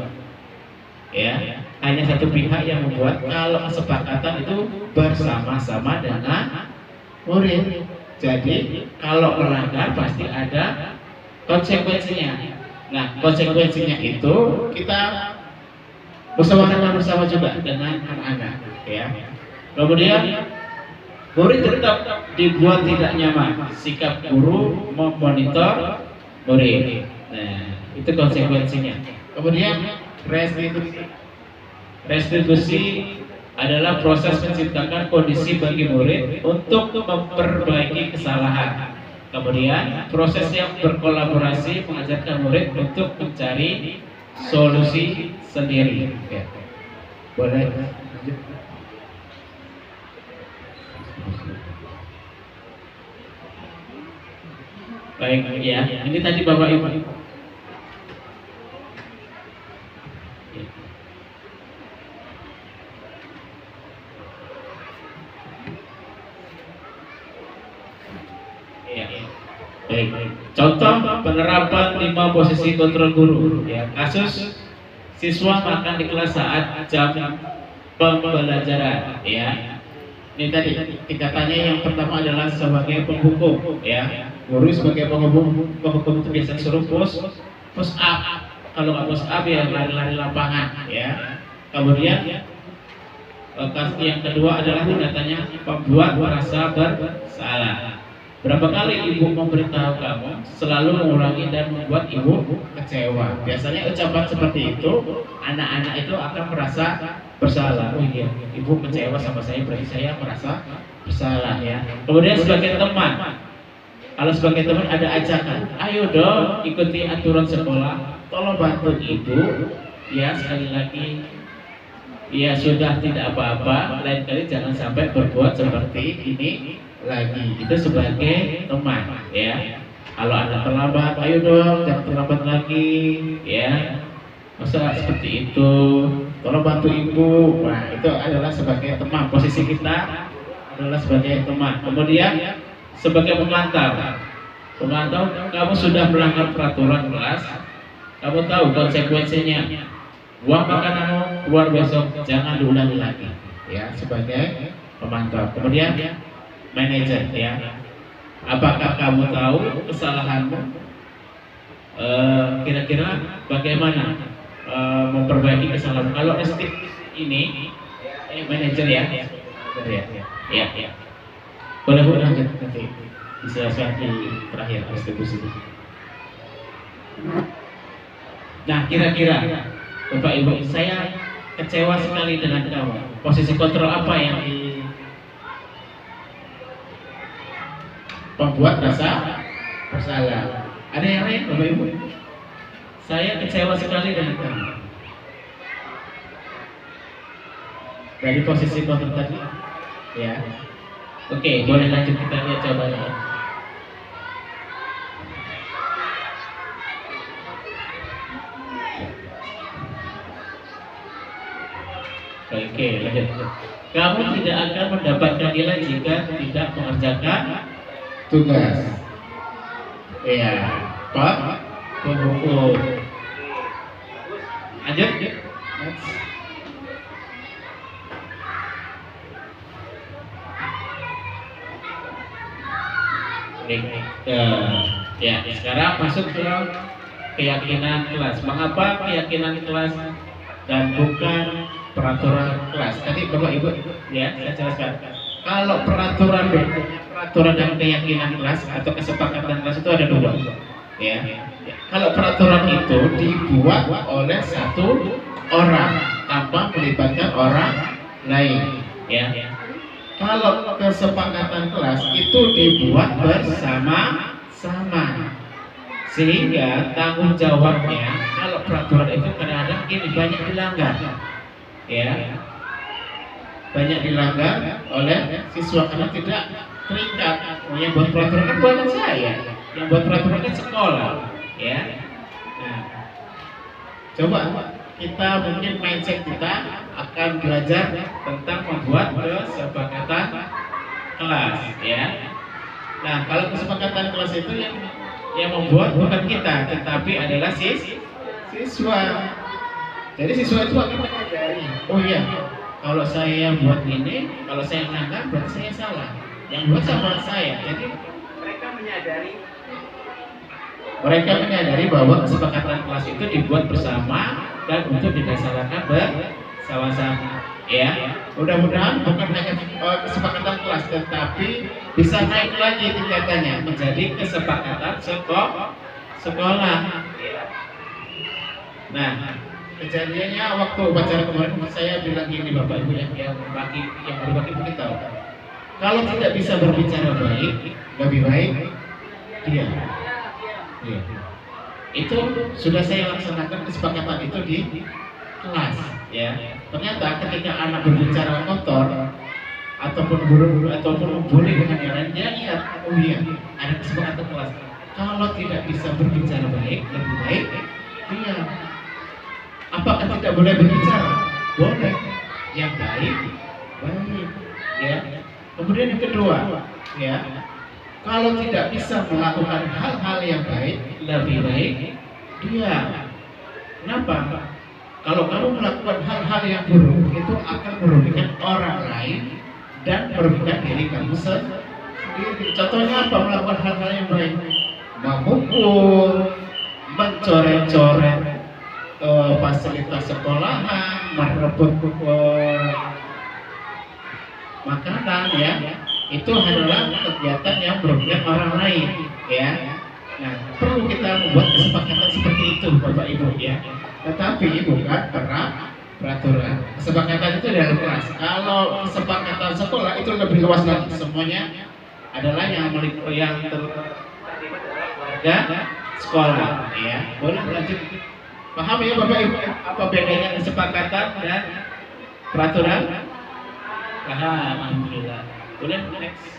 Speaker 7: ya, hanya satu pihak yang membuat. Kalau kesepakatan itu bersama-sama dengan murid. Jadi kalau melanggar pasti ada konsekuensinya. Nah, konsekuensinya itu kita musyawarahkan bersama juga dengan anak-anak ya. Kemudian murid tetap dibuat tidak nyaman, sikap guru memonitor murid. Nah, itu konsekuensinya. Kemudian restitusi adalah proses menciptakan kondisi bagi murid untuk memperbaiki kesalahan. Kemudian proses yang berkolaborasi mengajarkan murid untuk mencari solusi sendiri. Ya. Boleh lanjut. Baik ya, ini tadi Bapak Ibu. Baik. Contoh penerapan 5 posisi kontrol guru ya. Kasus siswa makan di kelas saat jam pembelajaran ya. Ini tadi tingkatannya yang pertama adalah sebagai penghukum ya. Guru sebagai penghukum itu biasanya suruh push up. Kalau nggak push up ya lari-lari lapangan ya. Kemudian yang kedua adalah tingkatannya pembuat merasa bersalah. Berapa kali ibu memberitahu kamu selalu mengulangi dan membuat ibu kecewa. Biasanya ucapan seperti itu anak-anak itu akan merasa bersalah. Oh iya, ibu kecewa sama saya, berarti saya merasa bersalah ya. Kemudian sebagai teman, kalau sebagai teman ada ajakan, ayo dong ikuti aturan sekolah, tolong bantu ibu ya. Sekali lagi ya sudah tidak apa-apa, lain kali jangan sampai berbuat seperti ini lagi. Itu sebagai teman ya. Kalau anak terlambat, ayo dong jangan terlambat lagi ya. Masa seperti itu, tolong bantu ibu. Nah, itu adalah sebagai teman. Posisi kita adalah sebagai teman. Kemudian sebagai pemantau, kamu sudah melanggar peraturan kelas, kamu tahu konsekuensinya. Buang makananmu, keluar besok, jangan diulangi lagi ya, sebagai pemantau. Kemudian manajer ya, apakah kamu tahu kesalahanmu? Kira-kira bagaimana memperbaiki kesalahan? Kalau ini manajer ya, ya. Boleh lanjut nanti bisa di terakhir restitusi. Nah, kira-kira Bapak Ibu, saya kecewa sekali dengan kamu. Posisi kontrol apa yang membuat rasa bersalah? Ada yang lain Bapak Ibu? Saya kecewa sekali dengan kamu. Dari posisi kontrol tadi ya. Oke, boleh lanjut kita lihat jawabannya. Oke, lanjut. Kamu tidak akan mendapatkan nilai jika tidak mengerjakan tugas. Iya, Pak. Penghukum. Lanjut. Ya, sekarang masuk ke keyakinan kelas. Mengapa keyakinan kelas dan bukan peraturan kelas? Tadi Bapak Ibu ya, saya jelaskan. Kalau peraturan dan keyakinan kelas atau kesepakatan kelas itu ada dua. Ya. Kalau peraturan itu dibuat oleh satu orang tanpa melibatkan orang lain, ya. kalau kesepakatan kelas itu dibuat bersama-sama, sehingga tanggung jawabnya kalau peraturan itu kadang-kadang ini banyak dilanggar, ya, banyak dilanggar oleh siswa karena tidak terikat. Yang buat peraturan kan bukan saya, yang buat peraturan kan sekolah, ya. Nah, coba kita mungkin mindset kita akan belajar tentang membuat kesepakatan kelas, ya. Nah, kalau kesepakatan kelas itu yang membuat bukan kita, tetapi adalah siswa. Jadi siswa itu akan menyadari, oh iya, kalau saya buat ini, kalau saya melanggar berarti saya salah. Yang buat sama saya. Jadi mereka menyadari bahwa kesepakatan kelas itu dibuat bersama dan untuk didasarkan bersama-sama, ya. Mudah-mudahan bukan hanya kesepakatan kelas, tetapi bisa naik lagi tingkatannya menjadi kesepakatan sekolah. Nah, kejadiannya waktu upacara kemarin saya bilang gini, Bapak Ibu yang berbagi mungkin tahu. Kalau tidak bisa berbicara baik, lebih baik diam. Ya. Itu sudah saya laksanakan kesepakatan itu di kelas, ya. Ternyata ketika anak berbicara kotor ataupun buruk ataupun membuli dengan yang lain, dia lihat, oh iya, ada kesepakatan kelas. Kalau tidak bisa berbicara baik, lebih baik diam. Apakah tidak boleh berbicara? Boleh. Yang baik, ya. Kemudian yang kedua, ya. Kalau tidak bisa melakukan hal-hal yang baik, lebih baik diam. Kenapa? Kalau kamu melakukan hal-hal yang buruk, itu akan merugikan orang lain dan merugikan diri kamu sendiri. Contohnya apa? Melakukan hal-hal yang baik, memukul, mencoret-coret fasilitas sekolahan, merebut makanan, ya. Itu adalah kegiatan yang merugikan orang lain, ya. Nah, perlu kita membuat kesepakatan seperti itu, Bapak Ibu, ya. Tetapi bukan peraturan. Kesepakatan itu dalam kelas. Kalau kesepakatan sekolah itu lebih luas lagi. Semuanya adalah yang warga sekolah, ya. Boleh lanjut. Paham ya Bapak Ibu apa bedanya kesepakatan dan peraturan? Paham, alhamdulillah. Boleh next.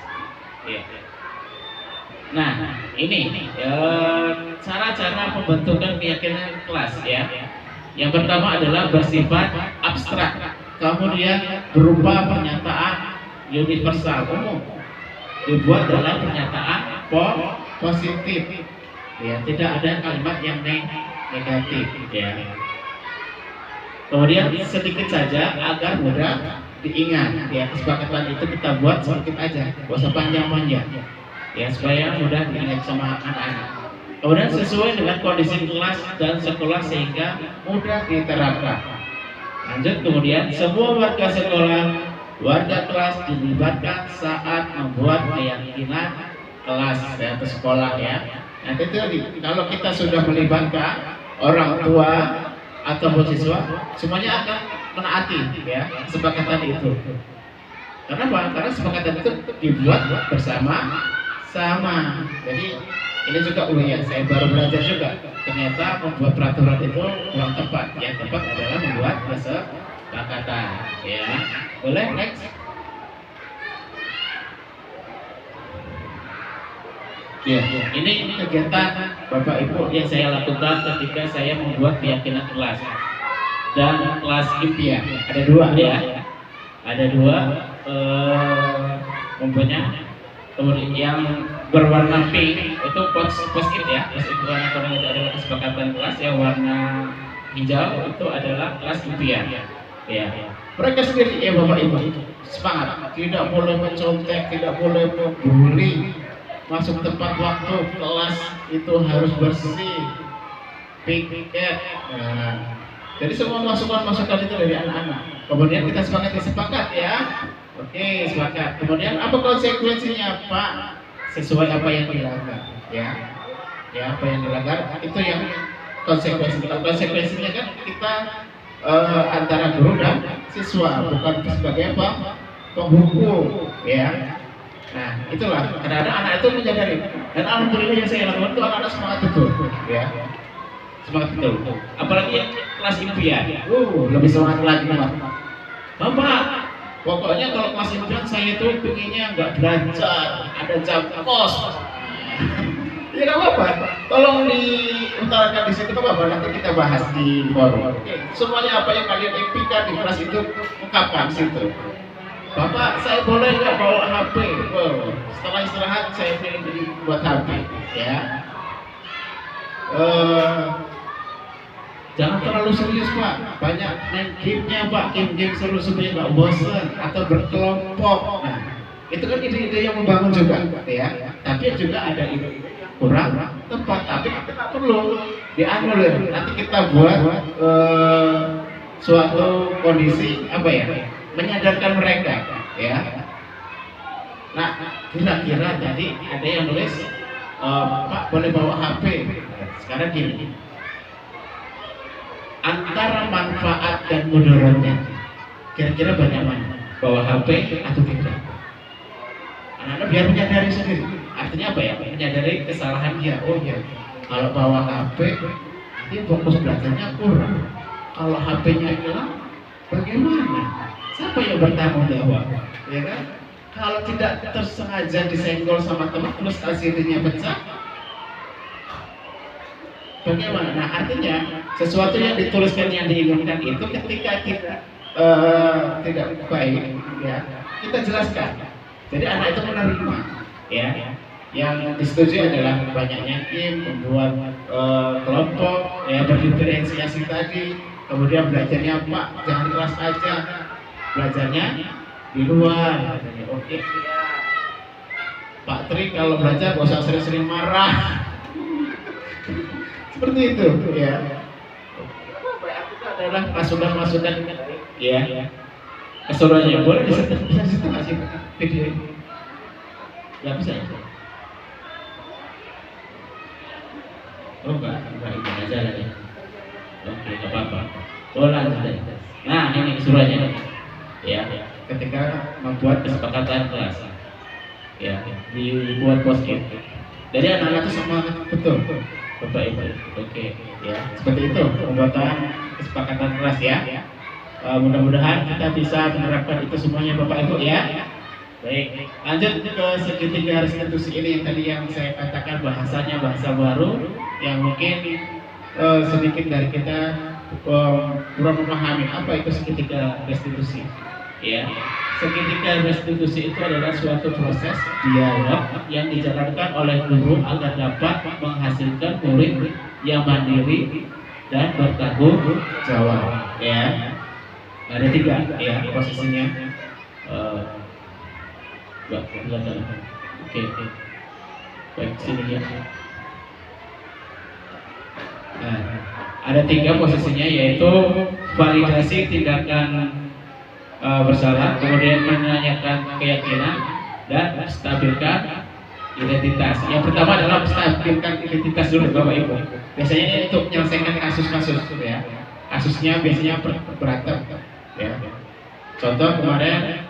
Speaker 7: Ya. Nah, ini cara-cara pembentukan keyakinan kelas, ya. Yang pertama adalah bersifat abstrak, kemudian berupa pernyataan universal umum, dibuat dalam pernyataan positif, ya. Tidak ada kalimat yang negatif, ya. Kemudian sedikit saja agar mudah diingat, ya. Kesepakatan itu kita buat sedikit aja, gak usah panjang-panjang, ya, supaya mudah diingat sama anak-anak. Kemudian sesuai dengan kondisi kelas dan sekolah sehingga mudah diterapkan. Lanjut, kemudian semua warga sekolah, warga kelas dilibatkan saat membuat keyakinan kelas atau sekolah, ya. Nanti itu tadi, kalau kita sudah melibatkan orang tua atau siswa, semuanya akan menaati, ya, kesepakatan itu. Kenapa? Karena kesepakatan itu dibuat bersama-sama. Jadi ini juga ya, saya baru belajar juga. Ternyata membuat peraturan itu kurang tepat. Yang tepat adalah membuat kesepakatan, ya. Boleh next. Ya, ini kegiatan Bapak Ibu yang saya lakukan ketika saya membuat keyakinan kelas dan kelas impian. Ada dua, ya. Ada dua mempunyai. Kemudian yang berwarna pink itu post-it, ya. Post-it warna kuning itu adalah kesepakatan kelas. Yang warna hijau itu adalah kelas impian, ya. Mereka sendiri, ya Bapak Ibu, semangat. Tidak boleh mencontek, tidak boleh membuli. Masuk tempat waktu, kelas itu harus bersih, piket. Nah, jadi semua masukan-masukan itu dari anak-anak. Kemudian kita sepakat, ya. Oke, sepakat. Kemudian apa konsekuensinya, Pak? Sesuai apa yang dilanggar, ya. Ya, apa yang dilanggar itu yang konsekuensinya. Konsekuensinya kan kita antara guru dan siswa, bukan sebagai apa? kok buku, ya. Nah, itulah kadang-kadang anak itu menyadari. Dan alhamdulillah yang saya lakukan itu anak-anak semangat betul, ya. Semangat betul. Apalagi yang kelas impian, lebih semangat lagi, Pak. Bapak, pokoknya kalau kelas impian saya itu pengennya nggak belajar, ada jam kos. Ya nggak apa-apa, tolong diutarakan di situ Bapak, nanti kita bahas di forum. Semuanya apa yang kalian impikan di kelas itu ungkapkan di situ. Bapak, saya boleh nggak bawa HP? Setelah istirahat saya pilih buat HP, ya. Jangan terlalu serius Pak, banyak main gamenya Pak, game-game seru supaya nggak bosan atau berkelompok. Nah, itu kan ide-ide yang membangun juga, ya. Tapi juga ada ide kurang tepat, tapi kita nggak perlu dianulir. Nanti kita buat suatu kondisi apa ya, menyadarkan mereka, ya. Nah, kira-kira tadi ada yang nulis, Pak boleh bawa HP. Sekarang gini, antara manfaat dan mudaratnya, kira-kira banyak mana? Bawa HP atau tidak? Anak-anak biar menyadari sendiri. Artinya apa ya? Menyadari kesalahan dia. Oh ya, kalau bawa HP, nanti fokus belajarnya kurang. Kalau HP-nya hilang, bagaimana? Siapa yang bertanggung jawab? Ya kan? Kalau tidak tersengaja disenggol sama teman, terus LCD-nya pecah, bagaimana? Nah, artinya sesuatu yang dituliskan yang diinginkan itu ketika kita tidak baik, ya, kita jelaskan. Jadi anak itu menerima, ya. Yang disetujui adalah banyaknya tim, membuat kelompok, ya, berdiferensiasi tadi. Kemudian belajarnya Pak, jangan di kelas aja, belajarnya di luar. Oke, Pak Tri kalau belajar gak usah sering-sering marah. Seperti itu, ya. Itu adalah masukan-masukan, ya. Keseluruhannya boleh bisa di situ nggak sih video ini? Nggak bisa ya? Oh enggak ini aja lah ya. Oke, nggak apa-apa. Oh lanjut deh. Nah ini keseluruhannya, ya. Ketika membuat kesepakatan kelas, ya, dibuat post-it. Jadi anak-anak itu semangat betul. Bapak Ibu, oke, ya, seperti itu pembuatan kesepakatan kelas, ya. Mudah-mudahan kita bisa menerapkan itu semuanya Bapak Ibu, ya. Baik, lanjut ke segitiga restitusi ini yang tadi yang saya katakan bahasanya bahasa baru yang mungkin sedikit dari kita kurang memahami apa itu segitiga restitusi, ya. Segitiga restitusi itu adalah suatu proses dialog yang dijalankan oleh guru agar dapat menghasilkan murid yang mandiri dan bertanggung jawab, ya. Ada 3, ya, posisinya. Oke. Baik, sini ya. Nah, ada 3 posisinya, yaitu validasi tindakan bersalah, kemudian menanyakan keyakinan, dan stabilkan identitas. Yang pertama adalah stabilkan identitas dulu Bapak Ibu. Biasanya ini untuk menyelesaikan kasus-kasus, ya. Kasusnya biasanya berantem, ya. Contoh kemarin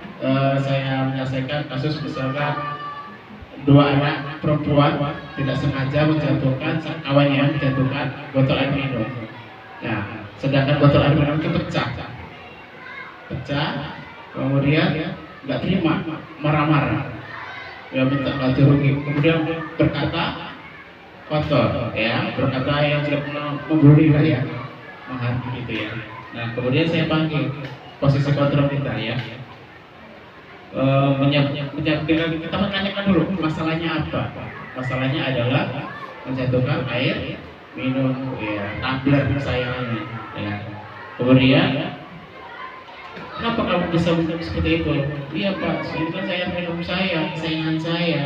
Speaker 7: saya menyelesaikan kasus misalkan 2 anak perempuan tidak sengaja menjatuhkan kawannya, menjatuhkan botol air minum. Nah, sedangkan botol air minum itu pecah, kemudian nggak terima, marah-marah, ya, minta ganti rugi, kemudian berkata kotor, ya, berkata yang tidak membuli lah, ya, menghakimi gitu, ya. Nah, kemudian saya panggil posisi kontrol kita, ya, kita menanyakan dulu masalahnya apa. Masalahnya adalah menjatuhkan air minum, ya, tumbler kesayangannya, ya. Kemudian kenapa kamu bisa seperti itu? Iya Pak, ini kan saya minum kesayangan saya.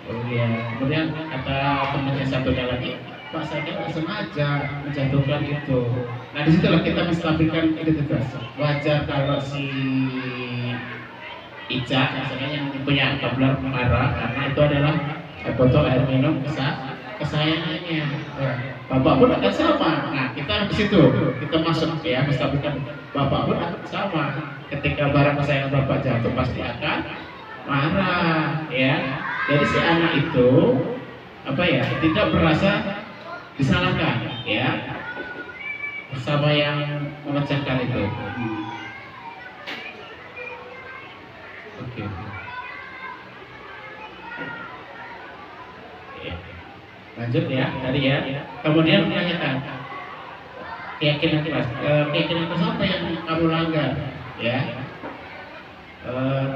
Speaker 7: Oh iya. Kemudian kata temannya satu lagi, Pak saya kan nggak sengaja menjatuhkan itu. Nah disitulah kita menstabilkan identitas. Wajar kalau si Ica, misalnya yang punya tumbler marah karena itu adalah botol air minum kesayangannya. Bapak pun akan sama. Nah, kita di situ kita masuk ya, menstabilkan Bapak pun akan sama. Ketika barang kesayangan Bapak jatuh pasti akan marah ya. Jadi si anak itu apa ya, tidak merasa disalahkan ya bersama yang memecahkan itu. Oke. Ya. Lanjut ya tadi ya. Kemudian menanyakan keyakinan kelas. Keyakinan kelas apa yang kamu langgar ya?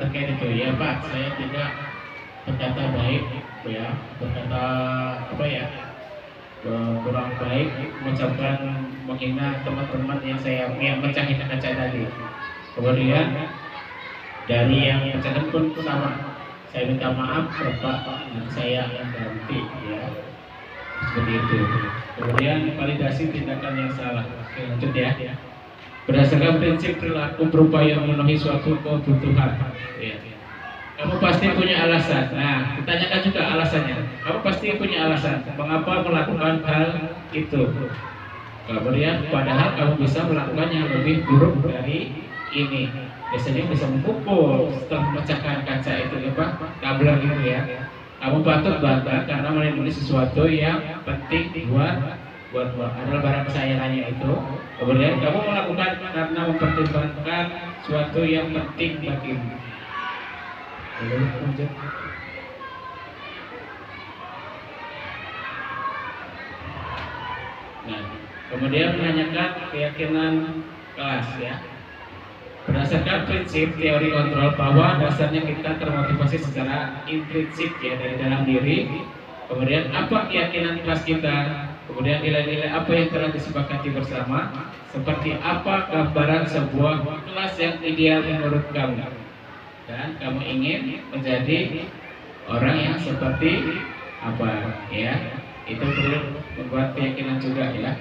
Speaker 7: Terkait itu ya Pak, saya tidak berkata baik ya, berkata apa ya, kurang baik, mengucapkan menghina teman-teman yang mecahin kaca tadi. Kemudian dari yang pecahan pun sama, saya minta maaf Bapak, saya yang ganti ya, seperti itu. Kemudian validasi tindakan yang salah. Oke, lanjut ya. Berdasarkan prinsip perilaku berupaya memenuhi suatu kebutuhan ya. Kamu pasti punya alasan. Nah, ditanyakan juga alasannya. Kamu pasti punya alasan mengapa melakukan hal itu. Kemudian padahal kamu bisa melakukan yang lebih buruk dari ini. Biasanya bisa memukul setelah memecahkan kaca itu ya Pak, tabler gitu ya. Kamu patut bangga karena melindungi sesuatu yang penting buat adalah barang kesayangannya itu. Kemudian kamu melakukan karena mempertimbangkan sesuatu yang penting bagimu. Nah, kemudian menanyakan keyakinan kelas ya. Berdasarkan prinsip teori kontrol bahwa dasarnya kita termotivasi secara intrinsik ya dari dalam diri. Kemudian apa keyakinan kelas kita? Kemudian nilai-nilai apa yang telah disepakati bersama? Seperti apa gambaran sebuah kelas yang ideal menurut kamu? Dan kamu ingin menjadi orang yang seperti apa ya? Itu perlu membuat keyakinan juga ya.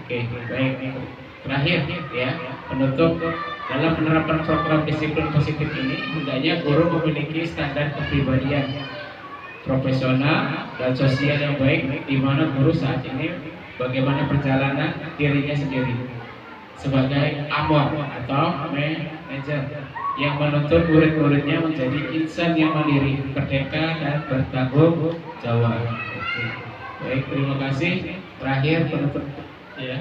Speaker 7: Oke, baik. Terakhir ya, penutup, dalam penerapan program disiplin positif ini hendaknya guru memiliki standar kepribadian profesional dan sosial yang baik, di mana guru saat ini bagaimana perjalanan dirinya sendiri sebagai amor atau manajer yang menuntut murid-muridnya menjadi insan yang mandiri, merdeka dan bertanggung jawab. Oke. Baik, terima kasih. Terakhir penutup ya.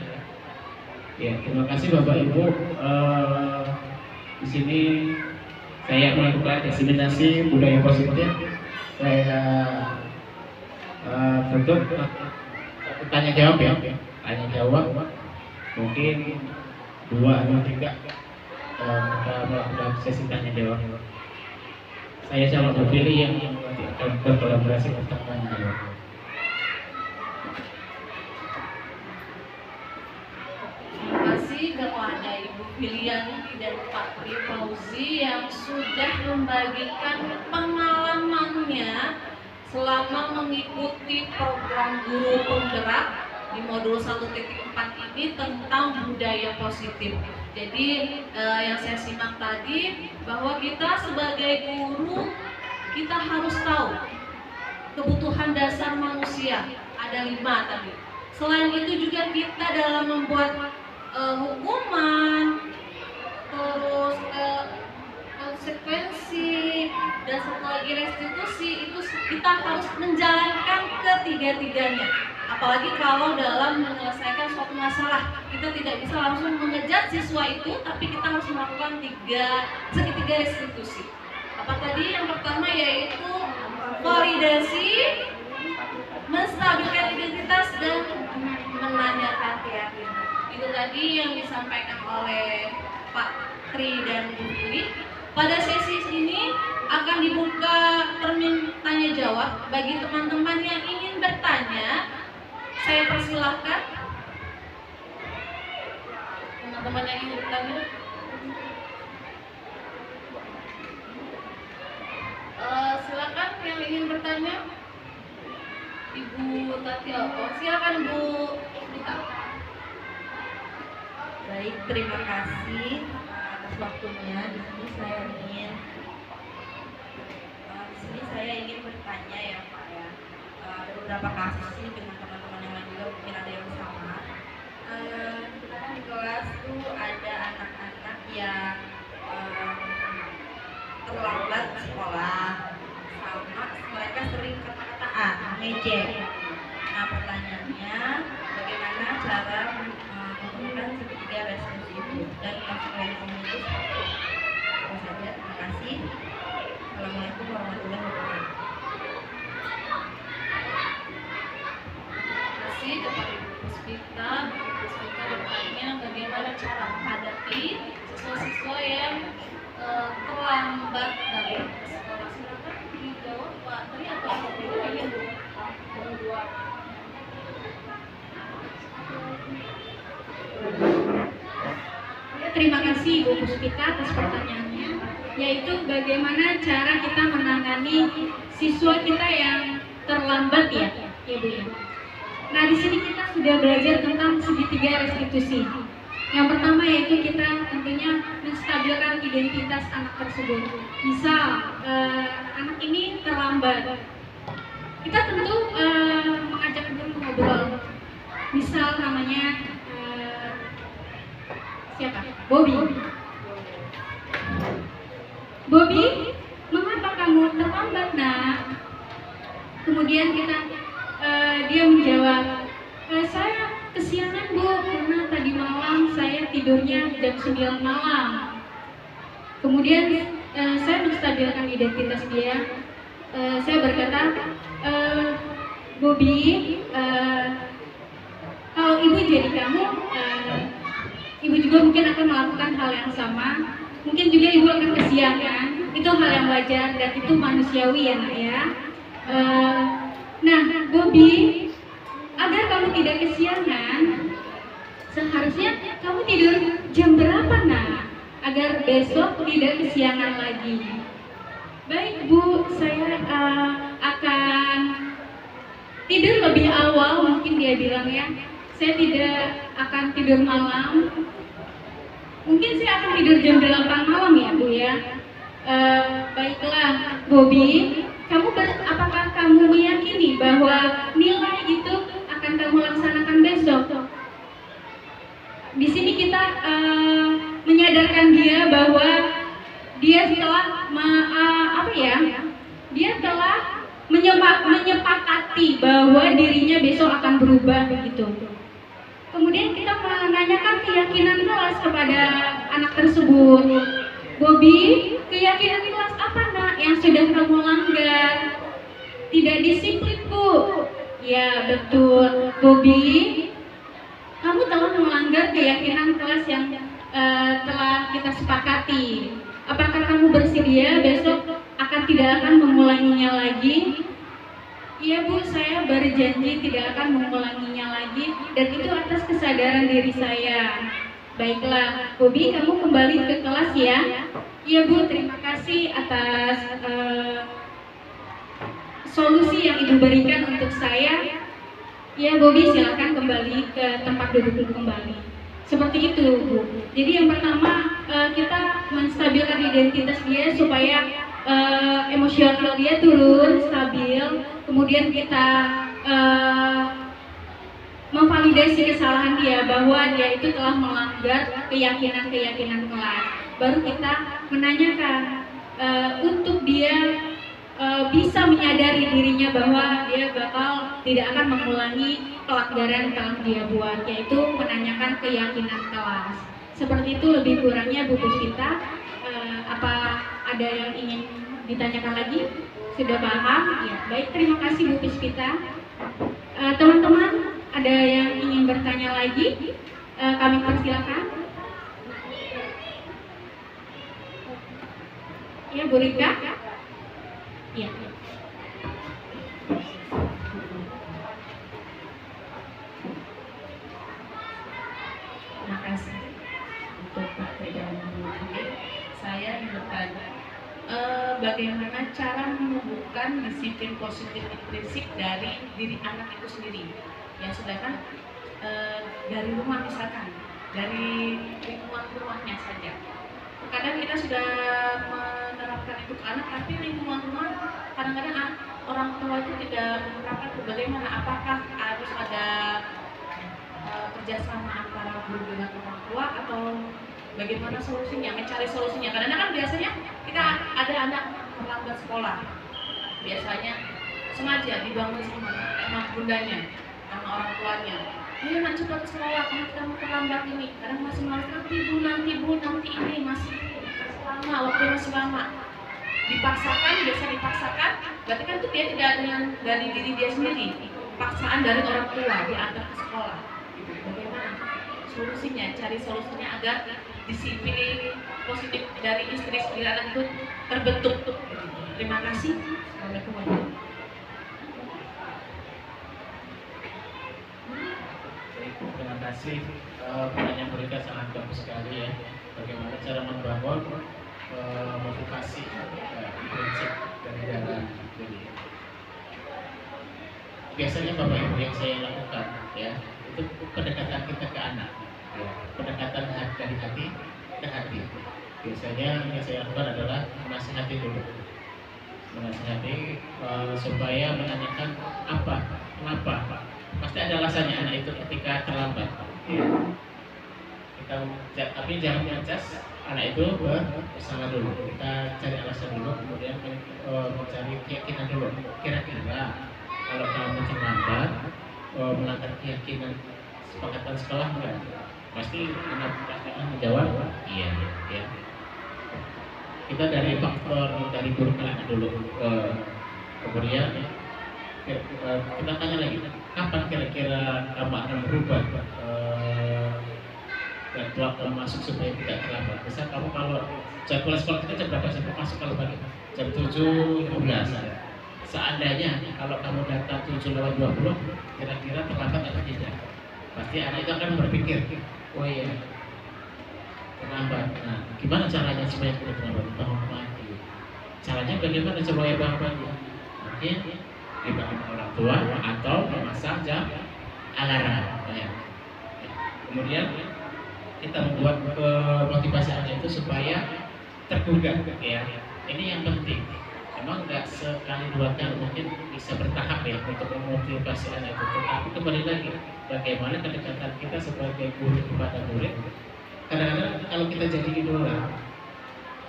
Speaker 7: Ya, terima kasih Bapak Ibu. Di sini saya melakukan diseminasi budaya positif. Saya tutup tanya jawab ya. Tanya jawab. Mungkin 2 atau 3 kita melakukan sesi tanya jawab. Saya sama Bu Fili yang akan berkolaborasi untuk tanya jawab.
Speaker 1: Kepada Ibu Filiani dan Pak Tri Fauzi yang sudah membagikan pengalamannya selama mengikuti program guru penggerak di modul 1.4 ini tentang budaya positif. Jadi yang saya simak tadi bahwa kita sebagai guru kita harus tahu kebutuhan dasar manusia, ada 5 tadi. Selain itu juga kita dalam membuat hukuman, terus konsekuensi, dan satu lagi restitusi, itu kita harus menjalankan ketiga-tiganya. Apalagi kalau dalam menyelesaikan suatu masalah, kita tidak bisa langsung mengejar siswa itu, tapi kita harus melakukan segitiga restitusi. Apa tadi? Yang pertama yaitu validasi, menstabilkan identitas, dan menanyakan keyakinan. Itu tadi yang disampaikan oleh Pak Tri dan Bu Fili. Pada sesi ini akan dibuka termin tanya jawab bagi teman-teman yang ingin bertanya. Saya persilahkan teman-teman yang ingin bertanya. Silakan yang ingin bertanya. Ibu Tati, silakan Bu Rita.
Speaker 6: Baik, terima kasih atas waktunya. Di sini saya ingin saya ingin bertanya ya Pak ya. Ada beberapa kasus sih dengan teman-teman yang lain juga mungkin ada yang sama. Kita kan di kelas tuh ada anak-anak yang terlambat sekolah, sama mereka sering kata-kataan, ngejek. Nah pertanyaannya, bagaimana cara menemukan segitiga resolusi itu dan langsung komunikasi seperti itu? Itu saja, terima kasih. Assalamualaikum warahmatullahi wabarakatuh.
Speaker 1: Terima kasih kepada Ibu Puspita. Ibu Puspita bertanya bagaimana cara menghadapi siswa-siswa yang terlambat dari sekolah. Silakan dijawab Pak Tri atau Ibu ingin dua.
Speaker 3: Terima kasih Ibu Puspita atas pertanyaannya, yaitu bagaimana cara kita menangani siswa kita yang terlambat ya Bu ya. Nah di sini kita sudah belajar tentang segitiga restitusi. Yang pertama yaitu kita tentunya menstabilkan identitas anak tersebut. Misal anak ini terlambat, kita tentu mengajak dulu ngobrol. Misal namanya siapa? Bobby. Bobby, mengapa kamu terlambat nak? Kemudian dia menjawab, saya kesiangan Bu, karena tadi malam saya tidurnya jam 9 malam. Kemudian saya menstabilkan identitas dia. Saya berkata, Bobby, kalau ibu jadi kamu, ibu juga mungkin akan melakukan hal yang sama. Mungkin juga ibu akan kesiangan. Itu hal yang wajar dan itu manusiawi ya nak ya. Nah, Bobby, agar kamu tidak kesiangan, seharusnya kamu tidur jam berapa nak? Agar besok tidak kesiangan lagi. Baik Bu, saya akan tidur lebih awal, mungkin dia bilang ya. Saya tidak akan tidur malam. Mungkin saya akan tidur jam 8 malam ya Bu ya. Baiklah Bobby, apakah kamu meyakini bahwa nilai itu akan kamu laksanakan besok? Di sini kita menyadarkan dia bahwa dia telah menyepakati bahwa dirinya besok akan berubah begitu. Kemudian kita menanyakan keyakinan kelas kepada anak tersebut. Bobby, keyakinan kelas apa nak yang sudah kamu langgar? Tidak disiplin Bu. Ya betul Bobby, kamu telah melanggar keyakinan kelas yang telah kita sepakati. Apakah kamu bersedia besok tidak akan mengulanginya lagi? Iya Bu, saya berjanji tidak akan mengulanginya lagi dan itu atas kesadaran diri saya. Baiklah, Bobby, kamu kembali ke kelas ya. Iya Bu, terima kasih atas solusi yang Ibu berikan untuk saya. Ya Bobby, silakan kembali ke tempat duduk kembali. Seperti itu Bu. Jadi yang pertama kita menstabilkan identitas dia supaya emosional dia turun, stabil. Kemudian kita memvalidasi kesalahan dia bahwa dia itu telah melanggar keyakinan kelas. Baru kita menanyakan untuk dia bisa menyadari dirinya bahwa dia bakal tidak akan mengulangi pelanggaran yang telah dia buat, yaitu menanyakan keyakinan kelas. Seperti itu lebih kurangnya Bu Puspita. Apa ada yang ingin ditanyakan lagi? Sudah paham? Ya, baik, terima kasih Bu Puspita. Teman-teman, ada yang ingin bertanya lagi? Kami persilakan. Ya, Bu Rika. Ya.
Speaker 1: Terima kasih untuk pertanyaan saya ingin bertanya, bagaimana cara menumbuhkan disiplin positif intrinsik dari diri anak itu sendiri, yang sedangkan dari rumah, misalkan dari lingkungan rumahnya saja. Terkadang kita sudah menerapkan itu ke anak, tapi lingkungan rumah kadang-kadang orang tua itu tidak menerapkan bagaimana, apakah harus ada kerjasama antara guru dengan orang tua atau bagaimana solusinya, mencari solusinya. Karena kan biasanya kita ada anak terlambat sekolah, biasanya sengaja dibangun sama bundanya, sama orang tuanya. Ayo nak cepat sekolah, kamu terlambat ini. Kadang masih malas, nanti bu, nanti ini masih lama, waktu masih lama. Dipaksakan, biasa dipaksakan, berarti kan itu dia tidak dengan dari diri dia sendiri, paksaan dari orang tua diantar ke sekolah. Bagaimana solusinya? Cari solusinya agar disiplin positif dari istri anak itu terbentuk. Terima kasih. Assalamualaikum warahmatullahi wabarakatuh.
Speaker 7: Terima kasih. Pertanyaan mereka sangat bagus sekali ya. Bagaimana cara membangun motivasi prinsip dari dalam diri. Biasanya Bapak Ibu yang saya lakukan ya, itu pendekatan kita ke anak, ya. Pendekatan dari hati ke hati. Biasanya yang saya lakukan adalah menasihati dulu, menasihati supaya menanyakan apa, kenapa. Pasti ada alasannya anak itu ketika terlambat. Ya. Tapi jangan ngecas anak itu bersama dulu. Kita cari alasan dulu, kemudian mencari keyakinan dulu. Kira-kira kalau kamu terlambat melanggar keyakinan sepakatan sekolah enggak? Pasti anak akan menjawab iya. Ya. Kita dari faktor dari guru ke anak dulu. Kemudian kita tanya lagi, kapan kira-kira kamu akan berubah dan telah masuk supaya tidak terlambat. Misal kamu kalau jadwal sekolah kita jam berapa sih masuk kalau pagi? Jam 7.15. Seandainya kalau kamu datang 7:20, kira-kira terlambat atau tidak? Pasti anak itu akan berpikir, oh iya terlambat. Nah, gimana caranya supaya tidak terlambat? Bangun pagi. Caranya bagaimana supaya bangun pagi? Mungkin dibangun orang tua atau memasang jam alarm. Ya. Kemudian kita membuat motivasi anak itu supaya tergugah, ya. Ini yang penting. Memang nggak sekali dua kali, mungkin bisa bertahap ya untuk memotivasi anak itu. Tapi kembali lagi, bagaimana kedekatan kita sebagai guru kepada murid. Kadang-kadang kalau kita jadi idola,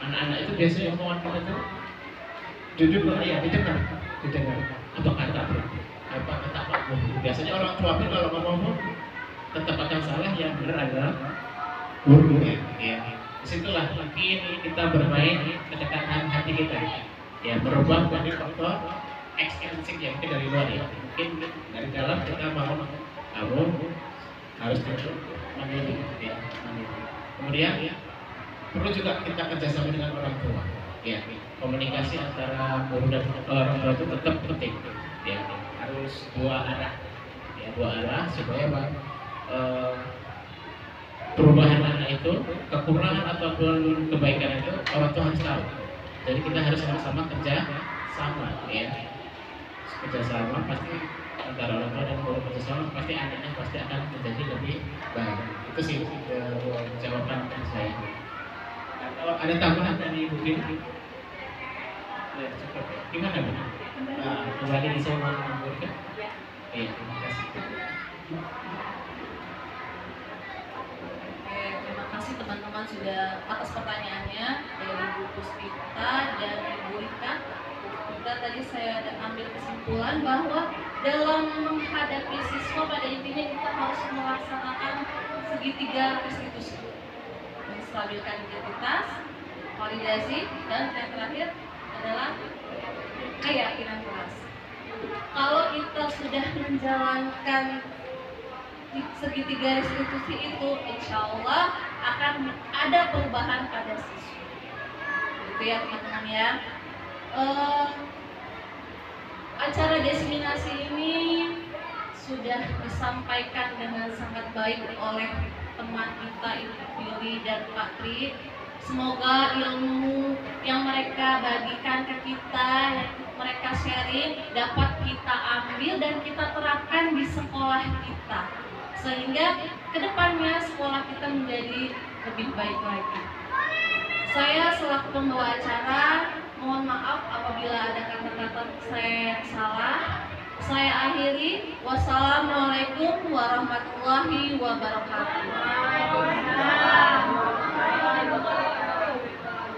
Speaker 7: anak-anak itu biasanya omongan kita tuh duduk ya didengar. Apa kata Pak Guru. Biasanya orang tua pun kalau ngomong tetap akan salah, yang benar adalah guru ya. Disitulah mungkin kita bermain kedekatan hati kita ya, berubah dari faktor ekstrinsik yang mungkin dari luar ya, mungkin dari dalam kita mau kamu harus mandiri ya, mandiri. Kemudian perlu juga kita kerjasama dengan orang tua ya, komunikasi antara guru dan orang tua itu tetap penting ya, harus dua arah ya, dua arah supaya perubahan anak itu, kekurangan ataupun kebaikan itu orang tua harus tahu. Jadi kita harus sama-sama kerja sama ya, kerja sama pasti antara orang tua dan guru kerja sama, pasti anaknya pasti akan menjadi lebih baik. Itu sih jawaban dari saya. Nah, kalau ada tambahan dari Ibu Bin, ya cukup. Gimana Bu? Kembali saya mau mengumpulkan. Iya, terima kasih.
Speaker 1: Terima kasih teman-teman sudah atas pertanyaannya dari Bu Puspita dan Ibu Rika. Kita tadi saya ada ambil kesimpulan bahwa dalam menghadapi siswa pada intinya kita harus melaksanakan segitiga restitusi, menstabilkan identitas, validasi, dan yang terakhir adalah keyakinan keras. Kalau kita sudah menjalankan segitiga restitusi itu, insya Allah akan ada perubahan pada siswa. Itu ya teman-teman ya. Acara diseminasi ini sudah disampaikan dengan sangat baik oleh teman kita Ibu Billy dan Pak Tri. Semoga ilmu yang mereka bagikan ke kita, yang mereka sharing, dapat kita ambil dan kita terapkan di sekolah kita, sehingga kedepannya sekolah kita menjadi lebih baik lagi. Saya selaku pembawa acara mohon maaf apabila ada kata-kata saya yang salah. Saya akhiri. Wassalamualaikum warahmatullahi wabarakatuh.